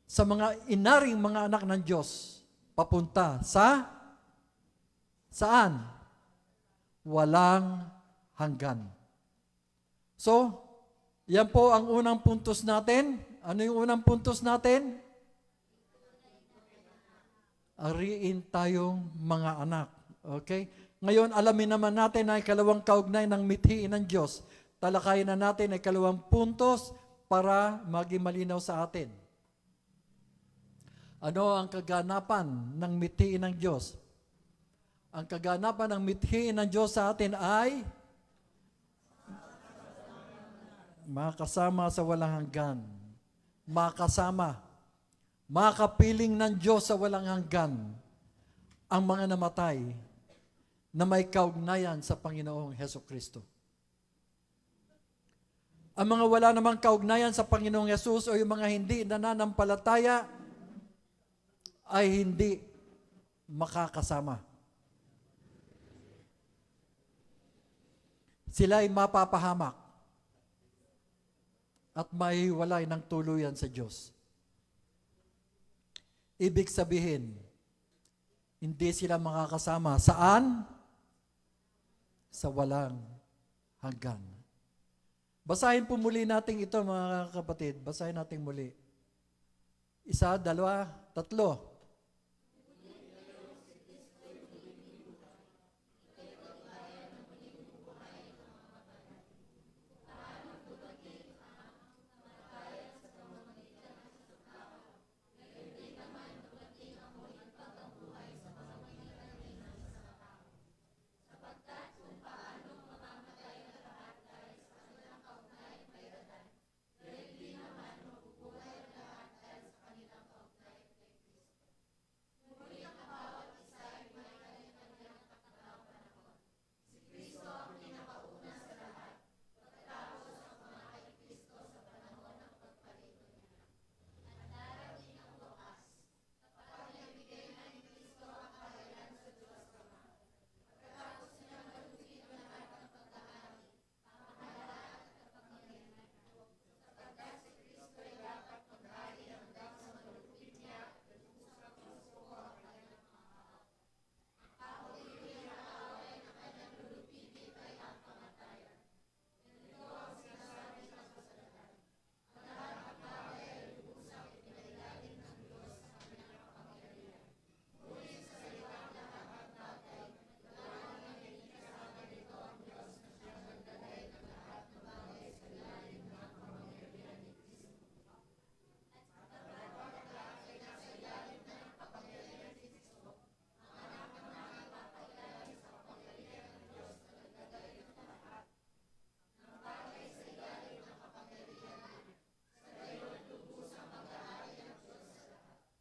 sa mga inaring mga anak ng Diyos papunta sa saan? Walang hanggan. So, yan po ang unang puntos natin. Ano yung unang puntos natin? Ariin tayong mga anak. Okay? Ngayon, alamin naman natin na ikalawang kaugnay ng mithiin ng Diyos. Talakayin na natin ay ikalawang puntos para maging malinaw sa atin. Ano ang kaganapan ng mithiin ng Diyos? Ang kaganapan ng mithiin ng Diyos sa atin ay makasama sa walang hanggan. Makasama, makapiling ng Diyos sa walang hanggan ang mga namatay na may kaugnayan sa Panginoong Hesukristo. Ang mga wala namang kaugnayan sa Panginoong Yesus o yung mga hindi nananampalataya ay hindi makakasama. Sila ay mapapahamak at mahiwalay ng tuluyan sa Diyos. Ibig sabihin, hindi sila makakasama. Saan? Sa walang hanggan. Basahin po muli natin ito, mga kapatid. Basahin natin muli. 1, 2, 3.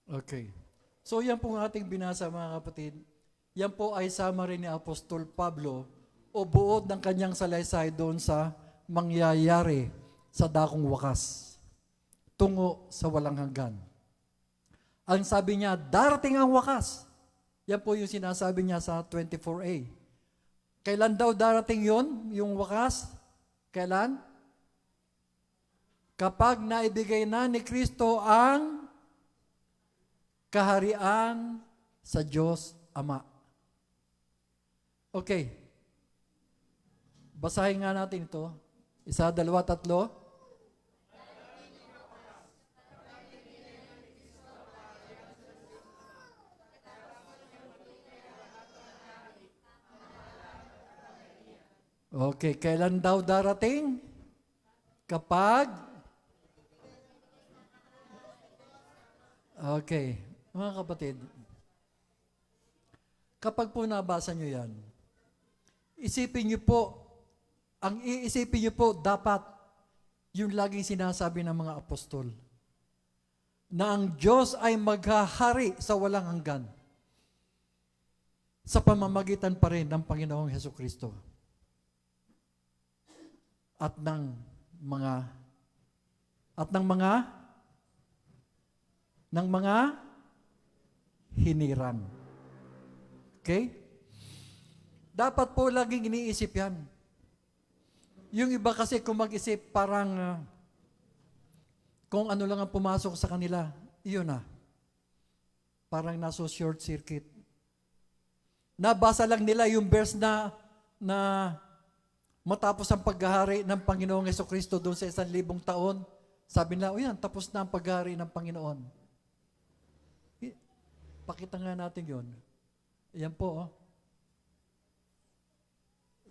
Okay. So yan po ang ating binasa, mga kapatid. Yan po ay summary ni Apostol Pablo o buod ng kanyang salaysay doon sa mangyayari sa dakong wakas tungo sa walang hanggan. Ang sabi niya, darating ang wakas. Yan po yung sinasabi niya sa 24a. Kailan daw darating yon, yung wakas? Kailan? Kapag naibigay na ni Kristo ang kaharian sa Diyos Ama. Okay. Basahin nga natin ito. 1, 2, 3. Okay, kailan daw darating? Kapag? Okay, mga kapatid, kapag po nabasa nyo yan, isipin nyo po, ang iisipin nyo po dapat yung laging sinasabi ng mga apostol, na ang Diyos ay maghahari sa walang hanggan sa pamamagitan pa rin ng Panginoong Hesukristo at ng mga hinirang. Okay? Dapat po laging iniisip yan. Yung iba kasi kung mag-isip parang kung ano lang ang pumasok sa kanila, iyon na. Parang naso short circuit. Nabasa lang nila yung verse na matapos ang paghahari ng Panginoong Hesukristo doon sa 1,000 taon, sabi nila, o yan, tapos na ang paghahari ng Panginoon. Pakita nga natin yun. Ayan po, oh.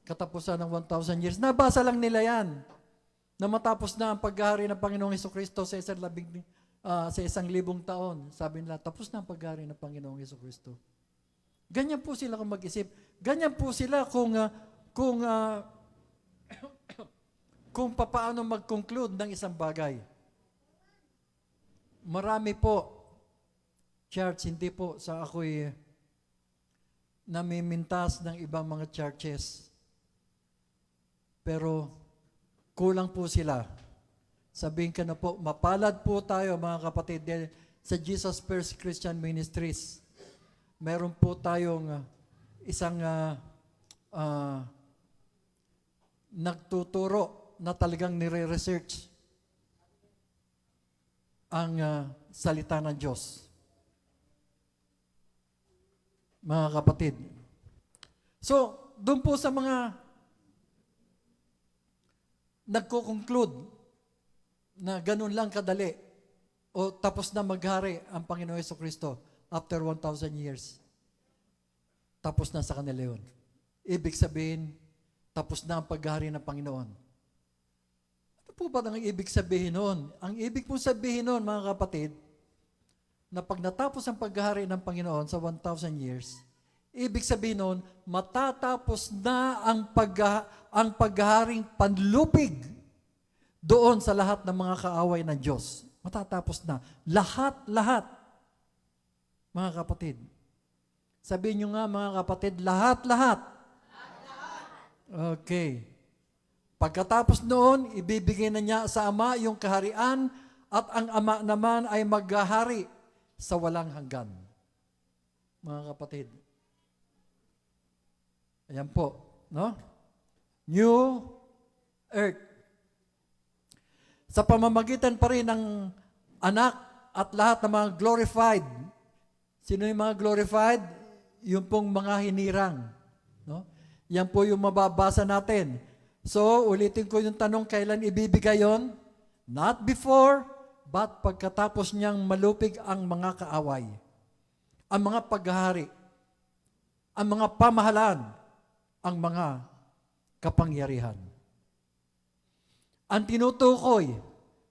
Katapusan ng 1,000 years. Nabasa lang nila yan. Na matapos na ang paghahari ng Panginoong Hesukristo sa 1,000 taon. Sabi nila, tapos na ang paghahari ng Panginoong Hesukristo. Ganyan po sila kung mag-isip. Ganyan po sila kung papaano mag-conclude ng isang bagay. Marami po, church, hindi po sa ako'y namimintas ng ibang mga churches. Pero kulang po sila. Sabihin ka na po, mapalad po tayo mga kapatid dahil sa Jesus First Christian Ministries. Meron po tayong isang nagtuturo na talagang nire-research ang salita ng Diyos. Mga kapatid. So, doon po sa mga nagko-conclude na ganun lang kadali o tapos na maghari ang Panginoon Hesukristo after 1,000 years. Tapos na sa kanila yun. Ibig sabihin, tapos na ang paghari ng Panginoon. Ano po ba ang ibig sabihin noon? Ang ibig pong sabihin noon, mga kapatid, na pag natapos ang paghari ng Panginoon sa 1,000 years, ibig sabihin noon, matatapos na ang paghaharing panlupig doon sa lahat ng mga kaaway ng Diyos. Matatapos na. Lahat. Mga kapatid. Sabihin nyo nga, mga kapatid, lahat. Okay. Pagkatapos noon, ibibigay na niya sa Ama yung kaharian at ang Ama naman ay maghahari sa walang hanggan. Mga kapatid. Ayan po, no? New earth. Sa pamamagitan pa rin ng anak at lahat ng mga glorified. Sino yung mga glorified? Yung pong mga hinirang. No? Yan po yung mababasa natin. So, ulitin ko yung tanong, kailan ibibigay yon? Not before, but pagkatapos niyang malupig ang mga kaaway. Ang mga paghahari. Ang mga pamahalaan. Ang mga kapangyarihan. Ang tinutukoy,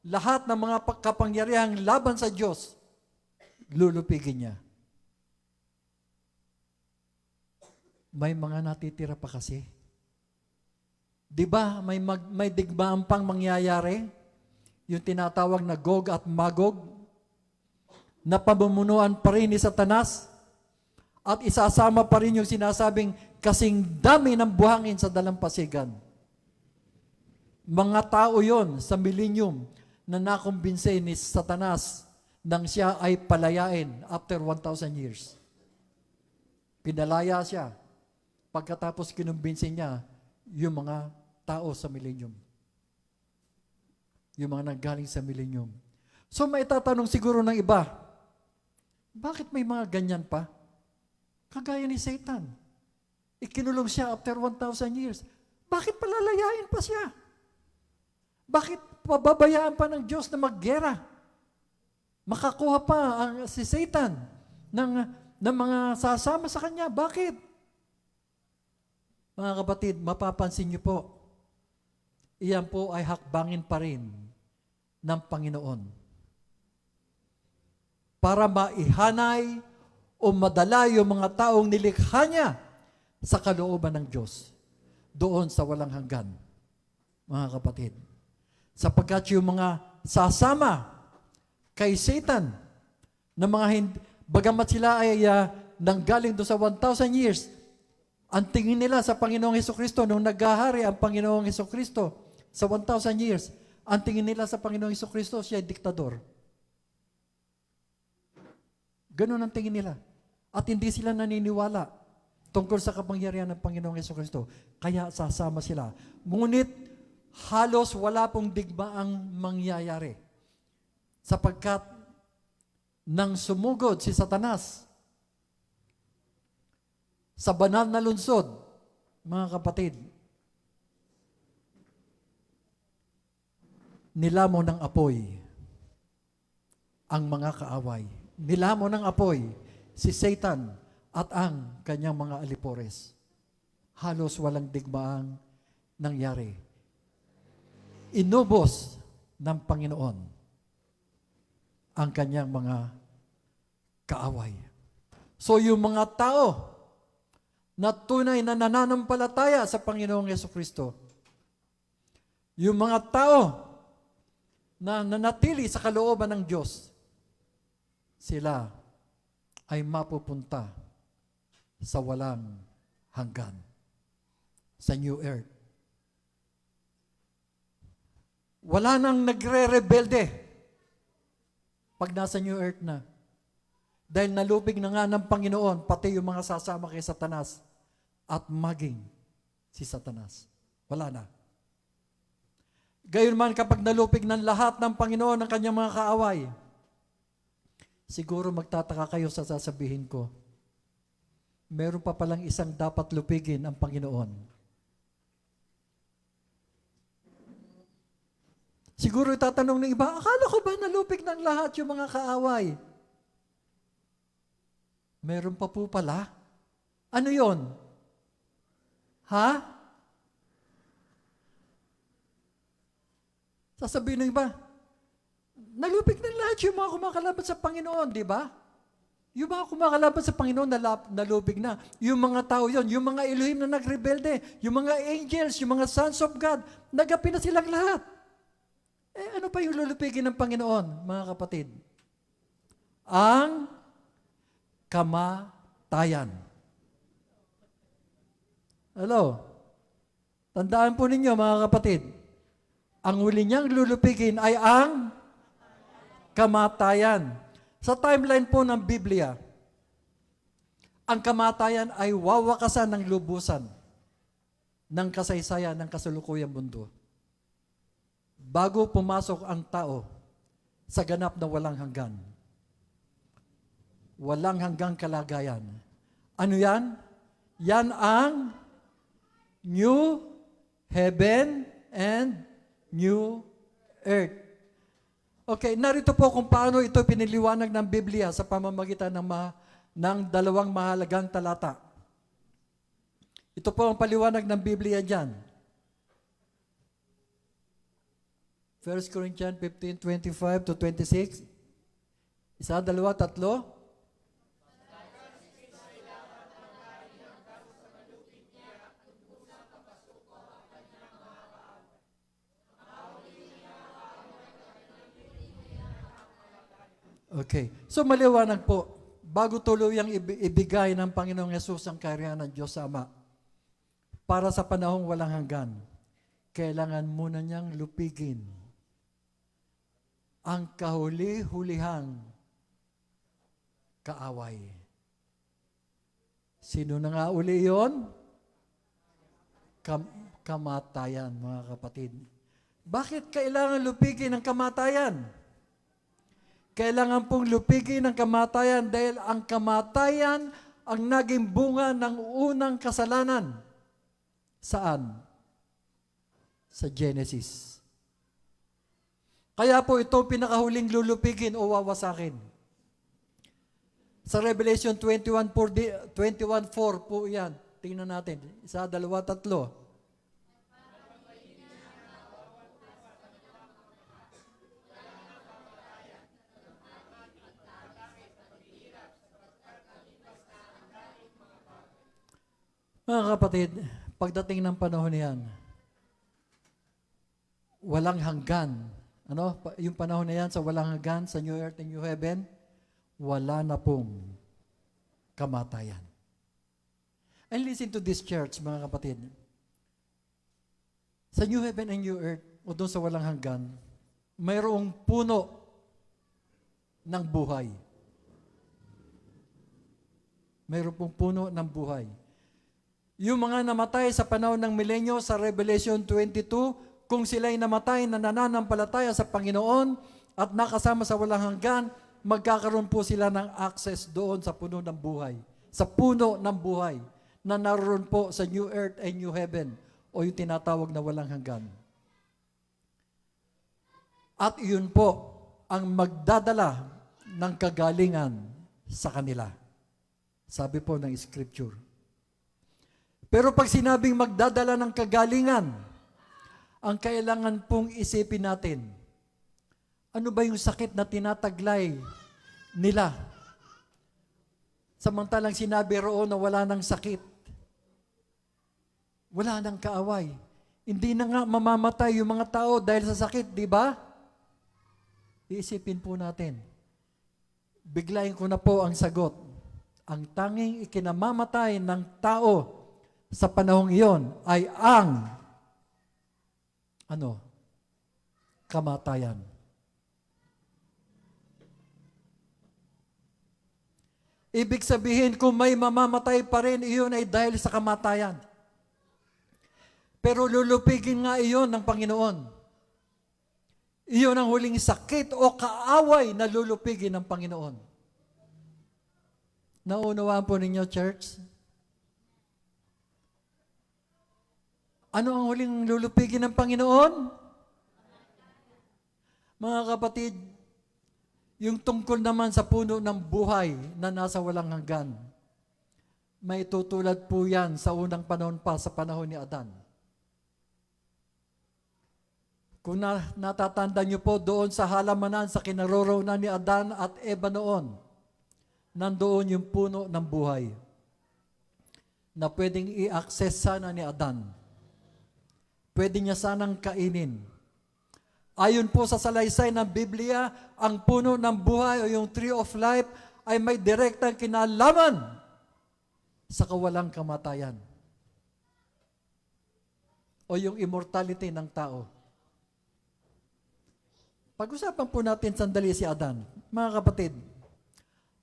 lahat ng mga kapangyarihang laban sa Diyos, lulupigin niya. May mga natitira pa kasi. Di ba may digmaan pang mangyayari? Yung tinatawag na Gog at Magog, na pamumunuan pa rin ni Satanas, at isasama pa rin yung sinasabing kasing dami ng buhangin sa dalampasigan. Mga tao yon sa millennium na nakumbinse ni Satanas nang siya ay palayain after 1,000 years. Pinalaya siya. Pagkatapos kinumbinsin niya yung mga tao sa millennium. Yung mga nanggaling sa millennium. So may tatanong siguro ng iba, bakit may mga ganyan pa? Kagaya ni Satan. Ikinulong siya after 1,000 years. Bakit palalayain pa siya? Bakit pababayaan pa ng Diyos na maggera? Makakuha pa si Satan ng mga sasama sa kanya. Bakit? Mga kapatid, mapapansin niyo po, iyan po ay hakbangin pa rin ng Panginoon para maihanay o madala yung mga taong nilikha niya sa kalooban ng Diyos doon sa walang hanggan, mga kapatid. Sapagkat yung mga sasama kay Satan na mga bagamat sila ay nanggaling doon sa 1,000 years, ang tingin nila sa Panginoong Hesukristo, nung naghahari ang Panginoong Hesukristo sa 1,000 years, ang tingin nila sa Panginoong Hesukristo, siya ay diktador. Ganun ang tingin nila. At hindi sila naniniwala tungkol sa kapangyarihan ng Panginoong Hesukristo. Kaya sasama sila. Ngunit halos wala pong digmaang mangyayari. Sapagkat nang sumugod si Satanas sa banal na lungsod, mga kapatid, nilamon ng apoy ang mga kaaway. Nilamon ng apoy si Satan at ang kanyang mga alipores. Halos walang digmaang nangyari. Inubos ng Panginoon ang kanyang mga kaaway. So yung mga tao na tunay na nananampalataya sa Panginoong Hesukristo, yung mga tao na nanatili sa kalooban ng Diyos, sila ay mapupunta sa walang hanggan, sa New Earth. Wala nang nagre-rebelde pag nasa New Earth na. Dahil nalubig na nga ng Panginoon, pati yung mga sasama kay Satanas at maging si Satanas. Wala na. Gayon man kapag nalupig ng lahat ng Panginoon ang kanyang mga kaaway, siguro magtataka kayo sa sasabihin ko, meron pa palang isang dapat lupigin ang Panginoon. Siguro itatanong ng iba, akala ko ba nalupig ng lahat yung mga kaaway? Meron pa po pala. Ano yon? Ha? Sasabihin ng iba, nalupig ng lahat yung mga kumakalaban sa Panginoon, di ba? Yung mga kumakalaban sa Panginoon, nalupig na. Yung mga tao yon, yung mga Elohim na nagrebelde, yung mga angels, yung mga sons of God, nagapi na silang lahat. Ano pa yung lulupigin ng Panginoon, mga kapatid? Ang kamatayan. Hello? Tandaan po ninyo, mga kapatid, ang huli niyang lulupigin ay ang kamatayan. Sa timeline po ng Biblia, ang kamatayan ay wawakasan ng lubusan ng kasaysayan ng kasalukuyang mundo. Bago pumasok ang tao sa ganap na walang hanggan. Walang hanggang kalagayan. Ano yan? Yan ang new heaven and new earth. Okay, narito po kung paano ito piniliwanag ng Biblia sa pamamagitan ng dalawang mahalagang talata. Ito po ang paliwanag ng Biblia dyan. 1 Corinthians 15:25 to 26. Isa, dalawa, tatlo. Okay. So maliwanag po, bago tuluyang ibigay ng Panginoong Yesus ang kaharian ng Diyos Ama, para sa panahong walang hanggan, kailangan muna niyang lupigin ang kahuli-hulihang kaaway. Sino na nga uli yun? Kamatayan, mga kapatid. Bakit kailangan lupigin ang kamatayan? Kailangan pong lupigin ang kamatayan dahil ang kamatayan ang naging bunga ng unang kasalanan. Saan? Sa Genesis. Kaya po ito pinakahuling lulupigin o wawasakin. Sa Revelation 21:4 po yan. Tingnan natin. 1, 2, 3. Mga kapatid, pagdating ng panahon niyan, walang hanggan. Ano? Yung panahon na yan sa walang hanggan, sa new earth and new heaven, wala na pong kamatayan. And listen to this church, mga kapatid. Sa new heaven and new earth, o doon sa walang hanggan, mayroong puno ng buhay. Mayroong pong puno ng buhay. Yung mga namatay sa panahon ng milenyo sa Revelation 22, kung sila'y namatay na nananampalataya sa Panginoon at nakasama sa walang hanggan, magkakaroon po sila ng access doon sa puno ng buhay. Sa puno ng buhay na naroon po sa new earth and new heaven o yung tinatawag na walang hanggan. At yun po ang magdadala ng kagalingan sa kanila. Sabi po ng Scripture. Pero pag sinabing magdadala ng kagalingan, ang kailangan pong isipin natin, ano ba yung sakit na tinataglay nila? Samantalang sinabi roon na wala nang sakit. Wala nang kaaway. Hindi na nga mamamatay yung mga tao dahil sa sakit, di ba? Iisipin po natin. Biglayin ko na po ang sagot. Ang tanging ikinamamatay ng tao sa panahong iyon ay ang kamatayan. Ibig sabihin, kung may mamamatay pa rin, iyon ay dahil sa kamatayan. Pero lulupigin nga iyon ng Panginoon. Iyon ang huling sakit o kaaway na lulupigin ng Panginoon. Naunawaan po ninyo, church? Ano ang huling lulupigin ng Panginoon? Mga kapatid, yung tungkol naman sa puno ng buhay na nasa walang hanggan, may tutulad po yan sa unang panahon pa, sa panahon ni Adan. Kung natatanda niyo po doon sa halamanan, sa kinaroroonan ni Adan at Eva noon, nandoon yung puno ng buhay na pwedeng i-access sana ni Adan. Pwede niya sanang kainin. Ayon po sa salaysay ng Biblia, ang puno ng buhay o yung tree of life ay may direktang kinalaman sa kawalang kamatayan o yung immortality ng tao. Pag-usapan po natin sandali si Adan. Mga kapatid,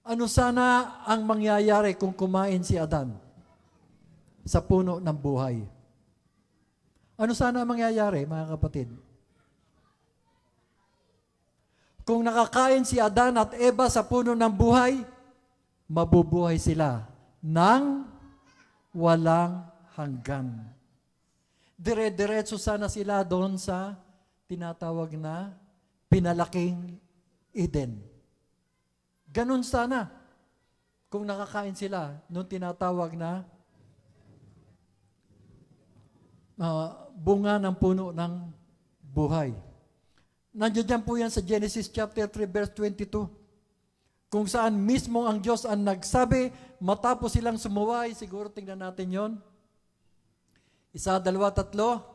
ano sana ang mangyayari kung kumain si Adan sa puno ng buhay? Ano sana ang mangyayari, mga kapatid? Kung nakakain si Adan at Eva sa puno ng buhay, mabubuhay sila ng walang hanggan. Dire-diretso sana sila doon sa tinatawag na pinalaking Eden. Ganun sana kung nakakain sila nung tinatawag na bunga ng puno ng buhay. Nandiyan po yan sa Genesis chapter 3 verse 22. Kung saan mismo ang Diyos ang nagsabi, matapos silang sumuway, siguro tingnan natin yon. 1, 2, 3.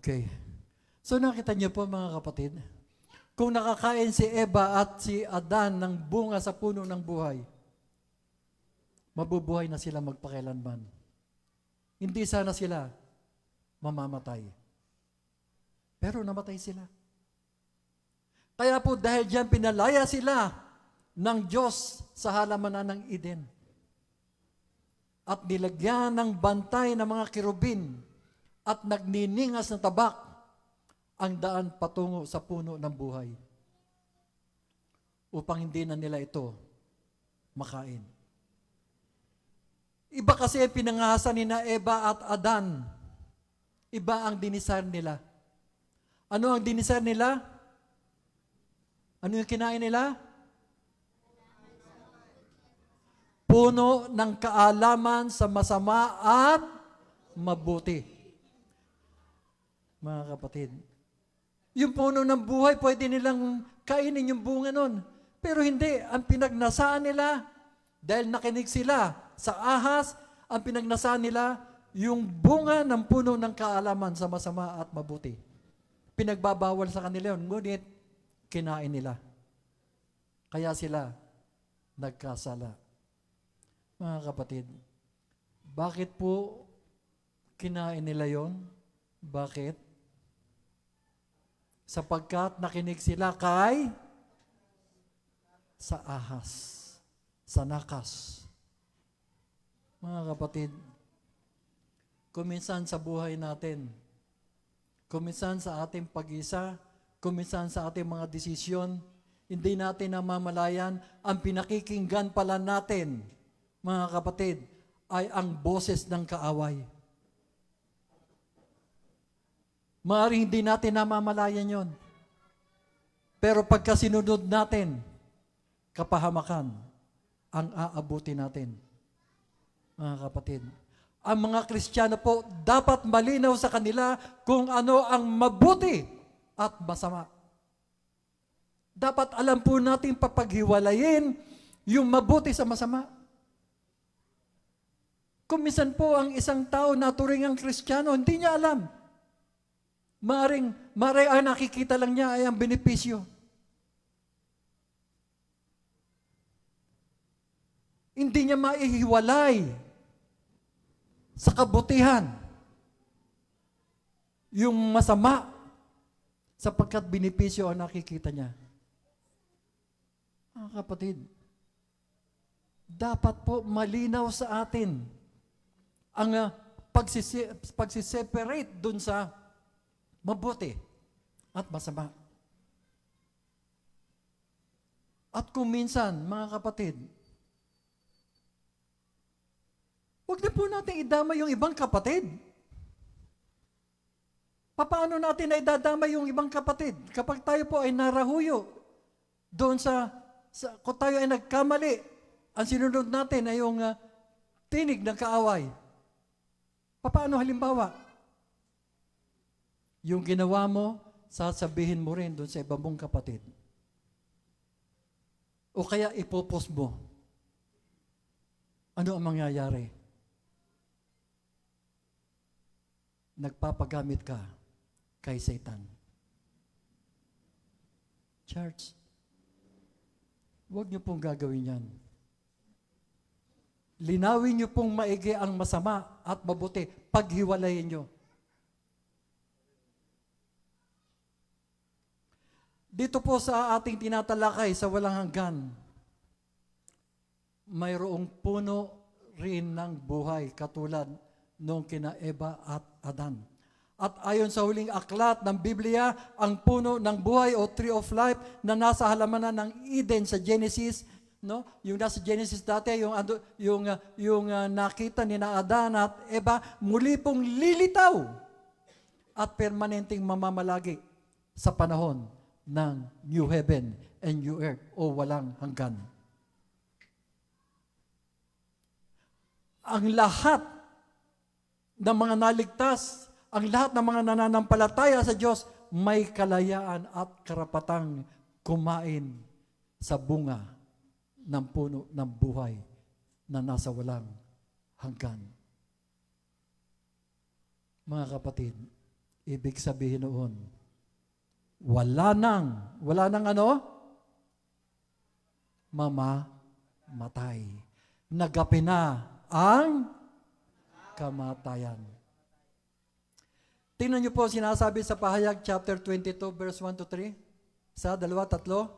Okay. So nakita niyo po mga kapatid, kung nakakain si Eva at si Adan ng bunga sa puno ng buhay, mabubuhay na sila magpakailanman. Hindi sana sila mamamatay. Pero namatay sila. Kaya po dahil diyan pinalaya sila ng Diyos sa halamanan ng Eden. At nilagyan ng bantay ng mga kirubin at nagniningas na tabak ang daan patungo sa puno ng buhay upang hindi na nila ito makain. Iba kasi pinangahasan ni na Eva at Adan. Iba ang dinisar nila. Ano ang dinisar nila? Ano yung kinain nila? Puno ng kaalaman sa masama at mabuti. Mga kapatid, yung puno ng buhay, pwede nilang kainin yung bunga nun. Pero hindi, ang pinagnasaan nila, dahil nakinig sila sa ahas, ang pinagnasaan nila, yung bunga ng puno ng kaalaman sa masama at mabuti. Pinagbabawal sa kanila yun, ngunit kinain nila. Kaya sila nagkasala. Mga kapatid, bakit po kinain nila yon? Bakit? Sapagkat nakinig sila sa ahas, sa nakas. Mga kapatid, kuminsan sa buhay natin, kuminsan sa ating pag-isa, kuminsan sa ating mga desisyon, hindi natin namamalayan, ang pinakikinggan pala natin, mga kapatid, ay ang boses ng kaaway. Maaaring hindi natin namamalayan yon. Pero pagka sinunod natin, kapahamakan ang aabuti natin. Mga kapatid, ang mga Kristiyano po, dapat malinaw sa kanila kung ano ang mabuti at masama. Dapat alam po natin papaghiwalayin yung mabuti sa masama. Kung minsan po ang isang tao na turingang Kristiyano, hindi niya alam. Maring ang nakikita lang niya ay ang benepisyo. Hindi niya maihiwalay sa kabutihan yung masama sapagkat benepisyo ang nakikita niya. Mga kapatid, dapat po malinaw sa atin ang pagsiseparate dun sa mabuti at masama. At kung minsan, mga kapatid, huwag na po natin idama yung ibang kapatid. Paano natin na idadama yung ibang kapatid? Kapag tayo po ay narahuyo doon kung tayo ay nagkamali, ang sinunod natin ay yung tinig ng kaaway. Paano halimbawa? Yung ginawa mo, sasabihin mo rin doon sa ibang mong kapatid. O kaya ipopost mo. Ano ang mangyayari? Nagpapagamit ka kay Satan. Church, huwag niyo pong gagawin yan. Linawin niyo pong maigi ang masama at mabuti. Paghiwalayin niyo. Dito po sa ating tinatalakay sa walang hanggan, mayroong puno rin ng buhay katulad nung kina Eva at Adan. At ayon sa huling aklat ng Biblia, ang puno ng buhay o tree of life na nasa halamanan ng Eden sa Genesis, no? Yung nasa Genesis dati, yung nakita ni na Adan at Eva, muli pong lilitaw at permanenteng mamamalagi sa panahon ng new heaven and new earth o walang hanggan. Ang lahat ng mga naligtas, ang lahat ng mga nananampalataya sa Diyos, may kalayaan at karapatang kumain sa bunga ng puno ng buhay na nasa walang hanggan. Mga kapatid, ibig sabihin noon, wala nang ano? Mamamatay. Nagapi na ang kamatayan. Tingnan niyo po sinasabi sa Pahayag chapter 22 verse 1 to 3. Isa, dalawa, tatlo.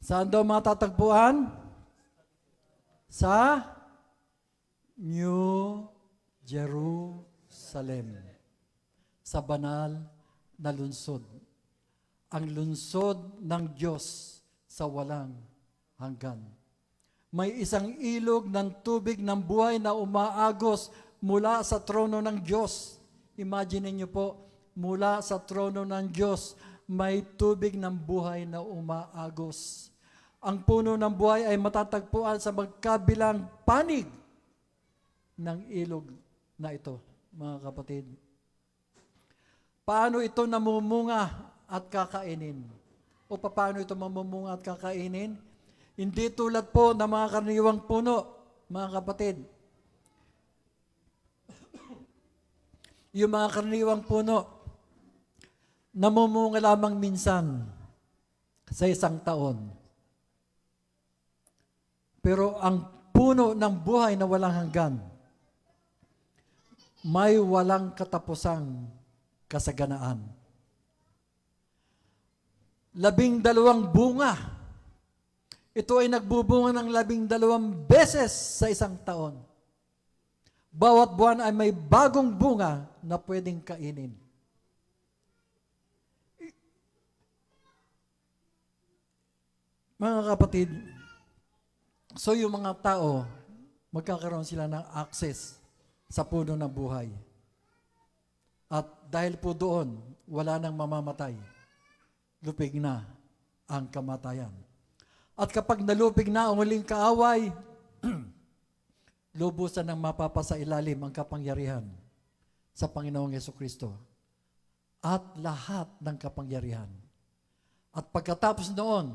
Saan daw matatagpuan? Sa New Jerusalem. Sa banal na lungsod. Ang lungsod ng Diyos sa walang hanggan. May isang ilog ng tubig ng buhay na umaagos mula sa trono ng Diyos. Imagine niyo po, mula sa trono ng Diyos, may tubig ng buhay na umaagos. Ang puno ng buhay ay matatagpuan sa magkabilang panig ng ilog na ito, mga kapatid. Paano ito namumunga at kakainin? O paano ito mamumunga at kakainin? Hindi tulad po ng mga karaniwang puno, mga kapatid. Yung mga karaniwang puno, namumunga lamang minsan sa isang taon. Pero ang puno ng buhay na walang hanggan, may walang katapusang kasaganaan. 12 bunga. Ito ay nagbubunga ng 12 beses sa isang taon. Bawat buwan ay may bagong bunga na pwedeng kainin. Mga kapatid, so yung mga tao, magkakaroon sila ng access sa puno ng buhay. At dahil po doon, wala nang mamamatay. Lupig na ang kamatayan. At kapag nalupig na ang huling kaaway, lubusan ng mapapasailalim ang kapangyarihan sa Panginoong Hesukristo. At lahat ng kapangyarihan. At pagkatapos noon,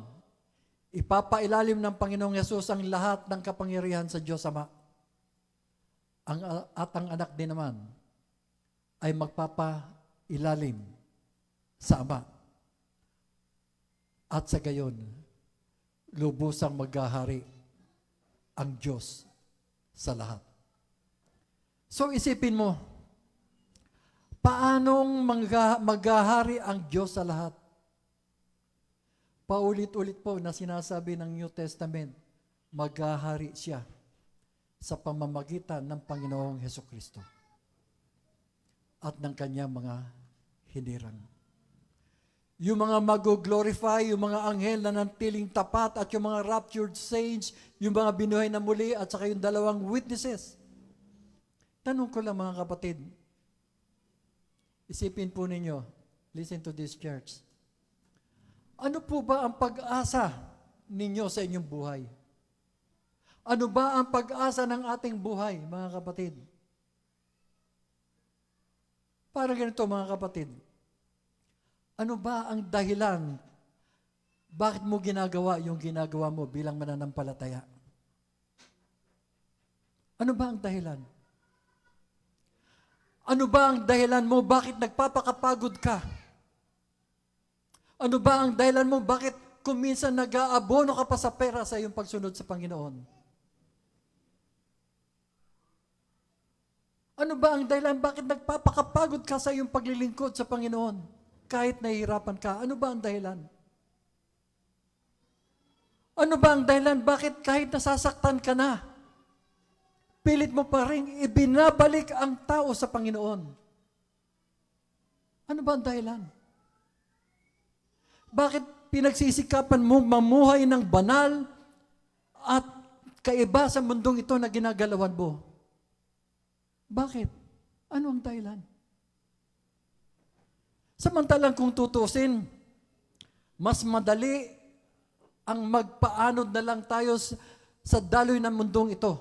ipapailalim ng Panginoong Yesus ang lahat ng kapangyarihan sa Diyos Ama. At ang anak din naman ay magpapailalim sa Ama. At sa gayon, lubusang maghahari ang Diyos sa lahat. So isipin mo, paanong maghahari ang Diyos sa lahat? Paulit-ulit po na sinasabi ng New Testament, maghahari siya sa pamamagitan ng Panginoong Hesukristo at ng kanyang mga hinirang. Yung mga mag-glorify, yung mga anghel na nantiling tapat at yung mga raptured saints, yung mga binuhay na muli at saka yung 2 witnesses. Tanong ko lang mga kapatid, isipin po ninyo, listen to this church. Ano po ba ang pag-asa ninyo sa inyong buhay? Ano ba ang pag-asa ng ating buhay, mga kapatid? Parang ganito, mga kapatid. Ano ba ang dahilan? Bakit mo ginagawa yung ginagawa mo bilang mananampalataya? Ano ba ang dahilan? Ano ba ang dahilan mo? Bakit nagpapakapagod ka? Ano ba ang dahilan mo? Bakit kung minsan nag-aabono ka pa sa pera sa iyong pagsunod sa Panginoon? Ano ba ang dahilan? Bakit nagpapakapagod ka sa iyong paglilingkod sa Panginoon? Kahit nahihirapan ka, ano ba ang dahilan? Ano ba ang dahilan? Bakit kahit nasasaktan ka na, pilit mo pa rin ibinabalik ang tao sa Panginoon? Ano ba ang dahilan? Bakit pinagsisikapan mo mamuhay ng banal at kaiba sa mundong ito na ginagalawan mo? Bakit? Ano ang dahilan? Samantalang kung tutusin, mas madali ang magpaanod na lang tayo sa daloy ng mundong ito,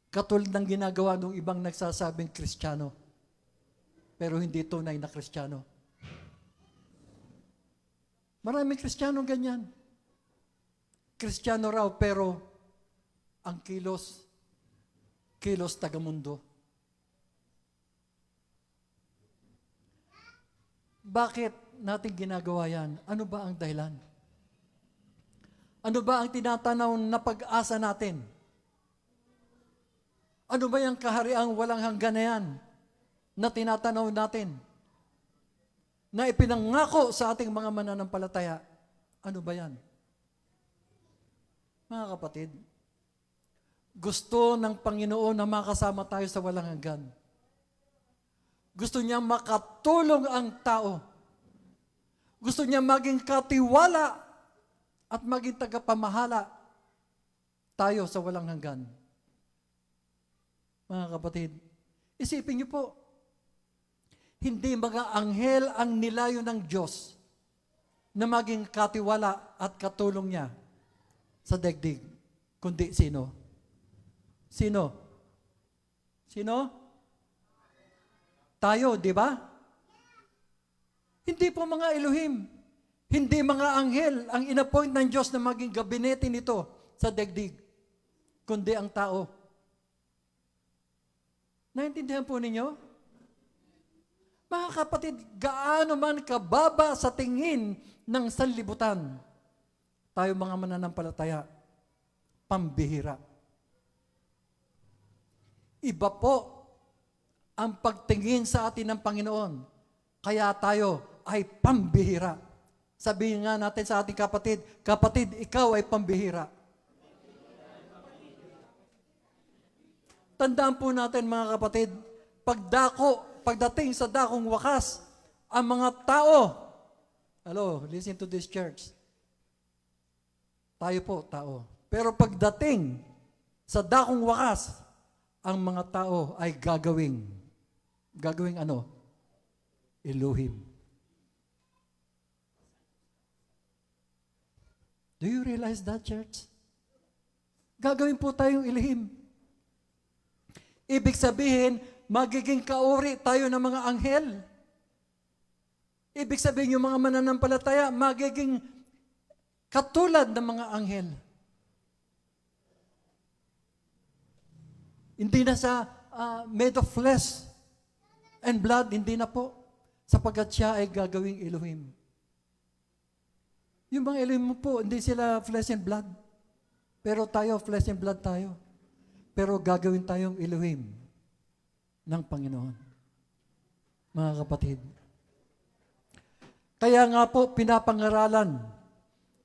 katulad ng ginagawa ng ibang nagsasabing Kristiyano, pero hindi tunay na Kristiyano. Maraming Kristiyano ganyan. Kristiyano raw, pero ang kilos tagamundo. Bakit natin ginagawa yan? Ano ba ang dahilan? Ano ba ang tinatanaw na pag-asa natin? Ano ba yung kahariang walang hanggan na yan na tinatanaw natin? Na ipinangako sa ating mga mananampalataya? Ano ba yan? Mga kapatid, gusto ng Panginoon na makasama tayo sa walang hanggan. Gusto niya makatulong ang tao. Gusto niya maging katiwala at maging tagapamahala tayo sa walang hanggan. Mga kapatid, isipin niyo po, hindi mga anghel ang nilayo ng Diyos na maging katiwala at katulong niya sa daigdig, kundi sino? Sino? Sino? Tayo, di ba? Hindi po mga Elohim, hindi mga anghel ang inappoint ng Diyos na maging gabinete nito sa daigdig, kundi ang tao. Naintindihan po ninyo? Mga kapatid, gaano man kababa sa tingin ng sanlibutan, tayo mga mananampalataya, pambihira. Iba po ang pagtingin sa atin ng Panginoon, kaya tayo ay pambihira. Sabihin nga natin sa ating kapatid, kapatid, ikaw ay pambihira. Tandaan po natin mga kapatid, pagdating sa dakong wakas, ang mga tao, hello, listen to this church. Tayo po, tao. Pero pagdating sa dakong wakas, ang mga tao ay gagawing ano? Elohim. Do you realize that, church? Gagawin po tayong Elohim. Ibig sabihin, magiging kauri tayo ng mga anghel. Ibig sabihin, yung mga mananampalataya, magiging katulad ng mga anghel. Hindi na sa made of flesh and blood, hindi na po. Sapagkat siya ay gagawing Elohim. Yung mga Elohim mo po, hindi sila flesh and blood. Pero tayo, flesh and blood tayo. Pero gagawin tayong Elohim ng Panginoon. Mga kapatid. Kaya nga po, pinapangaralan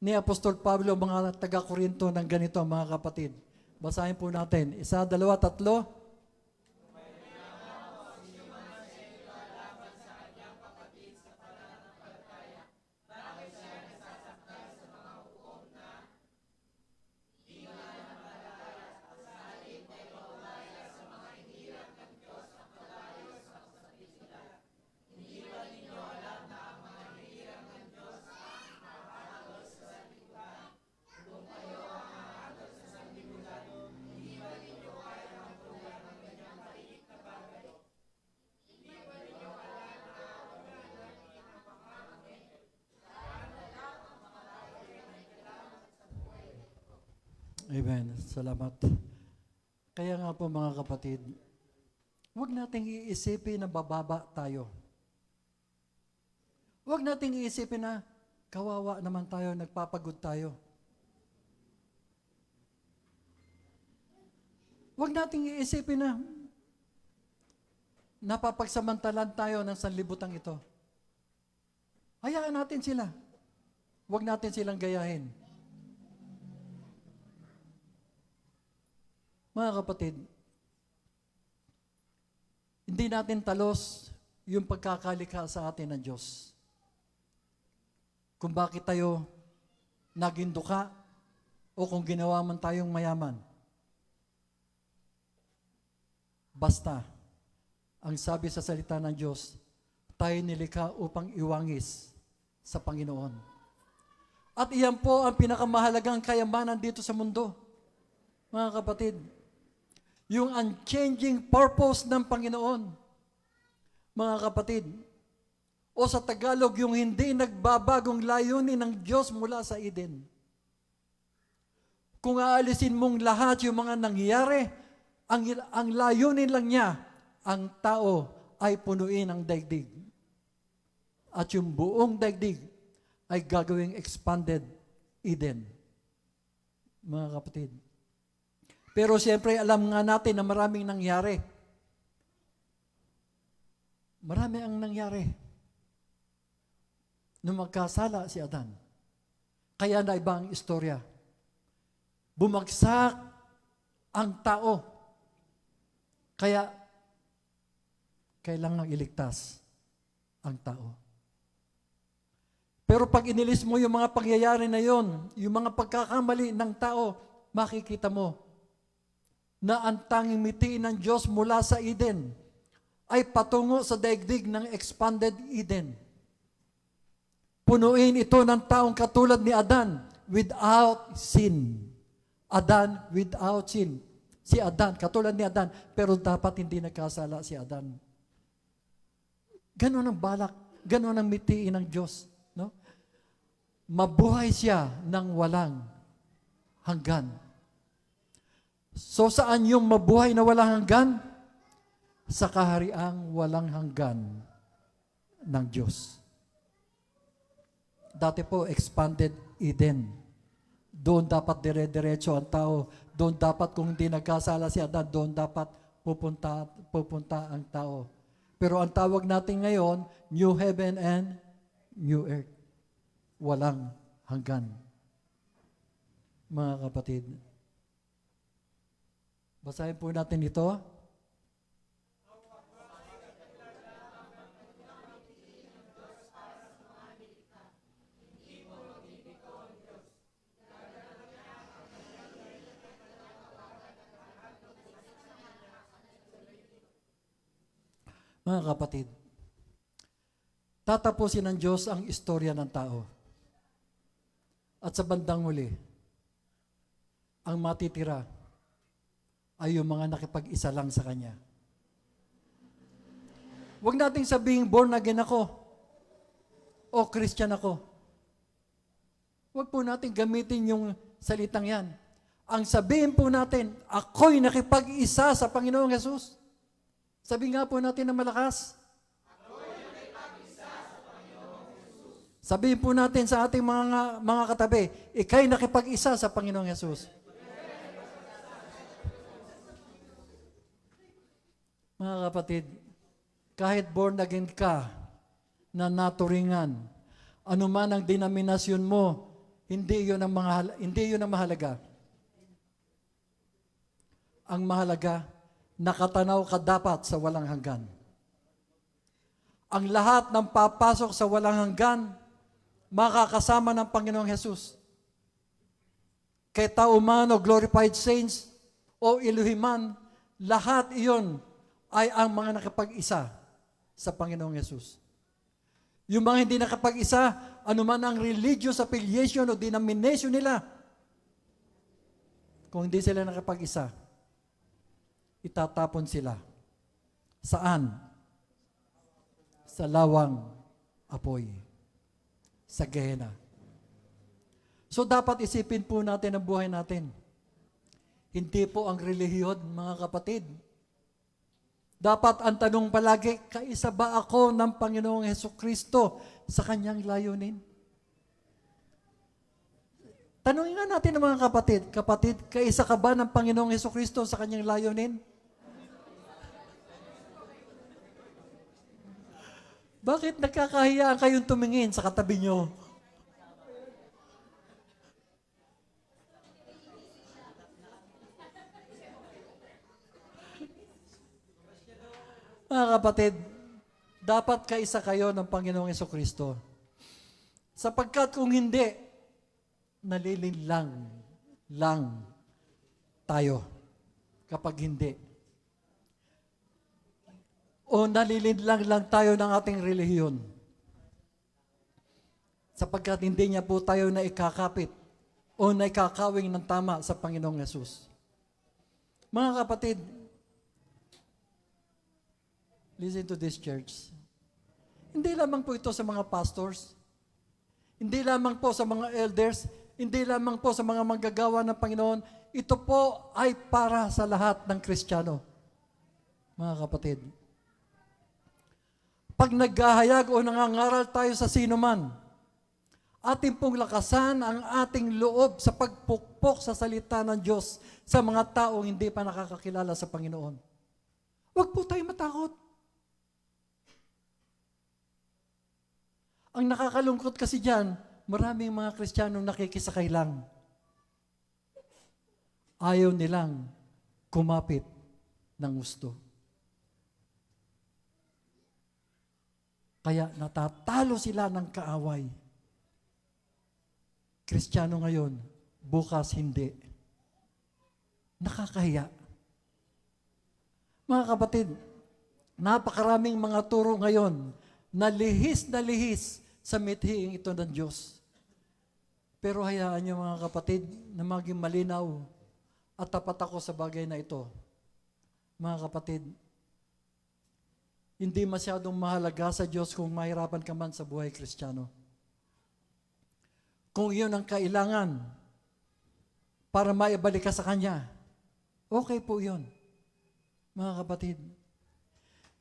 ni Apostol Pablo mga taga-Korinto ng ganito, mga kapatid. Basahin po natin. 1, 2, 3. Amen. Salamat. Kaya nga po mga kapatid, huwag nating iisipin na bababa tayo. Huwag nating iisipin na kawawa naman tayo, nagpapagod tayo. Huwag nating iisipin na napapagsamantalan tayo ng sanlibutan ito. Hayaan natin sila. Huwag natin silang gayahin. Mga kapatid, hindi natin talos yung pagkakalikha sa atin ng Diyos. Kung bakit tayo naging duka o kung ginawa man tayong mayaman. Basta, ang sabi sa salita ng Diyos, tayo nilikha upang iwangis sa Panginoon. At iyan po ang pinakamahalagang kayamanan dito sa mundo. mga kapatid. Yung unchanging purpose ng Panginoon, mga kapatid. O sa Tagalog, yung hindi nagbabagong layunin ng Diyos mula sa Eden. Kung aalisin mong lahat yung mga nangyayari, ang layunin lang niya, ang tao ay punuin ang daigdig. At yung buong daigdig ay gagawing expanded Eden. Mga kapatid. Pero siyempre, alam nga natin na maraming nangyari. Marami ang nangyari. Nung magkasala si Adan. Kaya na ibang istorya. Bumagsak ang tao. Kaya, kailangang iligtas ang tao. Pero pag inilis mo yung mga pangyayari na yon, yung mga pagkakamali ng tao, makikita mo na ang tanging mitiin ng Diyos mula sa Eden ay patungo sa daigdig ng expanded Eden. Punuin ito ng taong katulad ni Adan without sin. Adan without sin. Si Adan, katulad ni Adan, pero dapat hindi nagkasala si Adan. Ganon ang balak, ganon ang mitiin ng Diyos. No? Mabuhay siya ng walang hanggan. So saan yung mabuhay na walang hanggan? Sa kahariang walang hanggan ng Diyos. Dati po, expanded Eden. Doon dapat dire-diretso ang tao. Doon dapat, kung hindi nagkasala si Adan, doon dapat pupunta ang tao. Pero ang tawag natin ngayon, New Heaven and New Earth. Walang hanggan. Mga kapatid. Basahin po natin ito. Mga kapatid, tatapusin ng Diyos ang istorya ng tao. At sa bandang huli, ang matitira ay yung mga nakipag-isa lang sa Kanya. Huwag nating sabihin, born again ako, o Christian ako. Huwag po natin gamitin yung salitang yan. Ang sabihin po natin, ako'y nakipag-isa sa Panginoong Jesus. Sabi nga po natin na malakas. Sabihin po natin sa ating mga katabi, ikay nakipag-isa sa Panginoong Jesus. Mga kapatid, kahit born again ka, na naturingan, anuman ang denominasyon mo, hindi yun ang mahalaga. Ang mahalaga, nakatanaw ka dapat sa walang hanggan. Ang lahat ng papasok sa walang hanggan, makakasama ng Panginoong Jesus. Kay tao man o glorified saints o Elohiman, lahat iyon ay ang mga nakapag-isa sa Panginoong Jesus. Yung mga hindi nakapag-isa, anuman ang religious affiliation o denomination nila, kung hindi sila nakapag-isa, itatapon sila. Saan? Sa lawang apoy. Sa Gehenna. So dapat isipin po natin ang buhay natin. Hindi po ang relihiyon, mga kapatid. Dapat ang tanong palagi, kaisa ba ako ng Panginoong Hesukristo sa kanyang layunin? Tanungin nga natin ng mga kapatid, kaisa ka ba ng Panginoong Hesukristo sa kanyang layunin? Bakit nagkakahiyaan kayong tumingin sa katabi nyo? Mga kapatid, dapat kaisa kayo ng Panginoong Hesukristo. Sapagkat kung hindi, nalilinlang lang tayo kapag hindi. O nalilinlang lang tayo ng ating relihiyon. Sapagkat hindi niya po tayo na ikakapit o na ikakawing ng tama sa Panginoong Yesus. Mga kapatid, listen to this, church. Hindi lamang po ito sa mga pastors, hindi lamang po sa mga elders, hindi lamang po sa mga manggagawa ng Panginoon, ito po ay para sa lahat ng Kristiyano. Mga kapatid, pag naghahayag o nangangaral tayo sa sino man, ating pong lakasan ang ating loob sa pagpukpok sa salita ng Diyos sa mga taong hindi pa nakakakilala sa Panginoon. Huwag po tayo matakot. Ang nakakalungkot kasi dyan, maraming mga Kristiyanong nakikisakay lang. Ayaw nilang kumapit ng gusto. Kaya natatalo sila ng kaaway. Kristiyano ngayon, bukas hindi. Nakakahiya. Mga kapatid, napakaraming mga turo ngayon na lihis sa mithiing ito ng Diyos. Pero hayaan niyo mga kapatid na maging malinaw at tapat ako sa bagay na ito. Mga kapatid, hindi masyadong mahalaga sa Diyos kung mahirapan ka man sa buhay Kristiyano. Kung iyon ang kailangan para maibalik ka sa Kanya, okay po yun. Mga kapatid,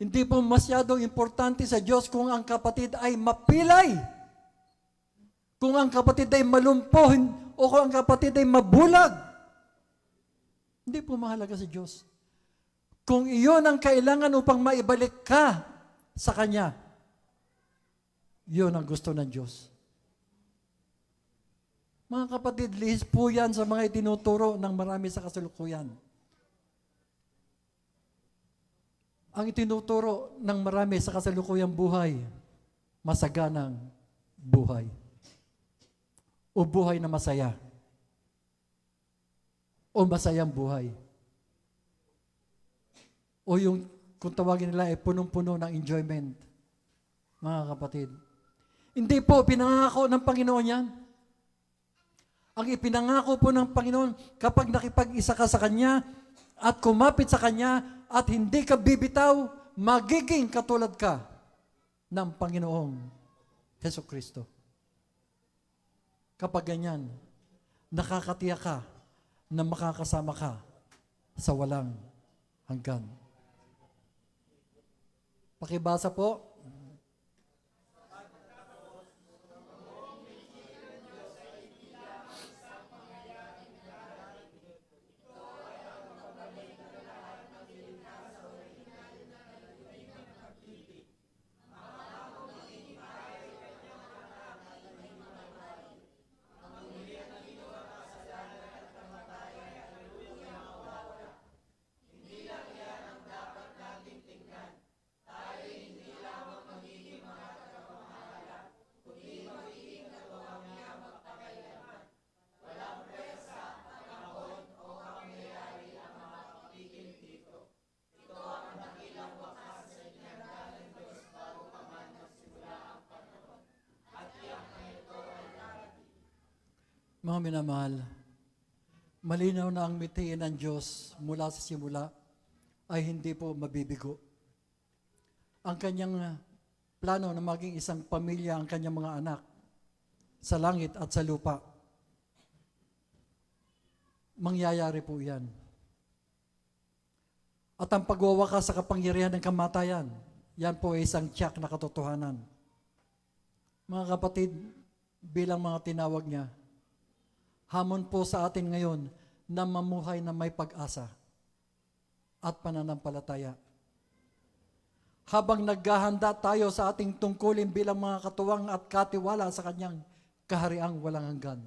hindi po masyadong importante sa Diyos kung ang kapatid ay mapilay, kung ang kapatid ay malumpo, o kung ang kapatid ay mabulag. Hindi po mahalaga sa Diyos. Kung iyon ang kailangan upang maibalik ka sa Kanya, yun ang gusto ng Diyos. Mga kapatid, lihis po yan sa mga itinuturo ng marami sa kasalukuyan. Ang itinuturo ng marami sa kasalukuyang buhay, masaganang buhay. O buhay na masaya. O masayang buhay. O yung, kung tawagin nila, ay punong-puno ng enjoyment. Mga kapatid. Hindi po pinangako ng Panginoon yan. Ang ipinangako po ng Panginoon, kapag nakipag-isa ka sa Kanya at kumapit sa Kanya at hindi ka bibitaw, magiging katulad ka ng Panginoong Hesukristo. Kapag ganyan, nakakatiyak ka na makakasama ka sa walang hanggan. Pakibasa po. Mga minamahal, malinaw na ang mithiin ng Diyos mula sa simula ay hindi po mabibigo. Ang kanyang plano na maging isang pamilya ang kanyang mga anak sa langit at sa lupa, mangyayari po yan. At ang pagwawakas sa kapangyarihan ng kamatayan, yan po ay isang tiyak na katotohanan. Mga kapatid, bilang mga tinawag niya, hamon po sa atin ngayon na mamuhay na may pag-asa at pananampalataya. Habang naghahanda tayo sa ating tungkulin bilang mga katuwang at katiwala sa Kanyang kahariang walang hanggan,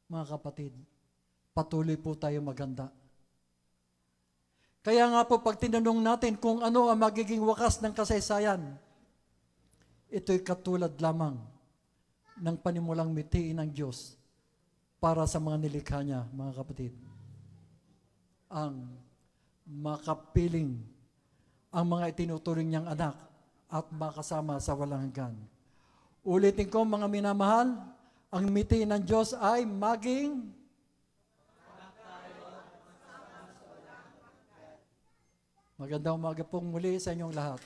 mga kapatid, patuloy po tayo maganda. Kaya nga po pag tinanong natin kung ano ang magiging wakas ng kasaysayan, ito'y katulad lamang ng panimulang mithiin ng Diyos para sa mga nilikha niya, mga kapatid. Ang makapiling ang mga itinuturing niyang anak at makasama sa walang hanggan. Ulitin ko mga minamahal, ang mithiin ng Diyos ay maging Magandang umaga pong muli sa inyong lahat.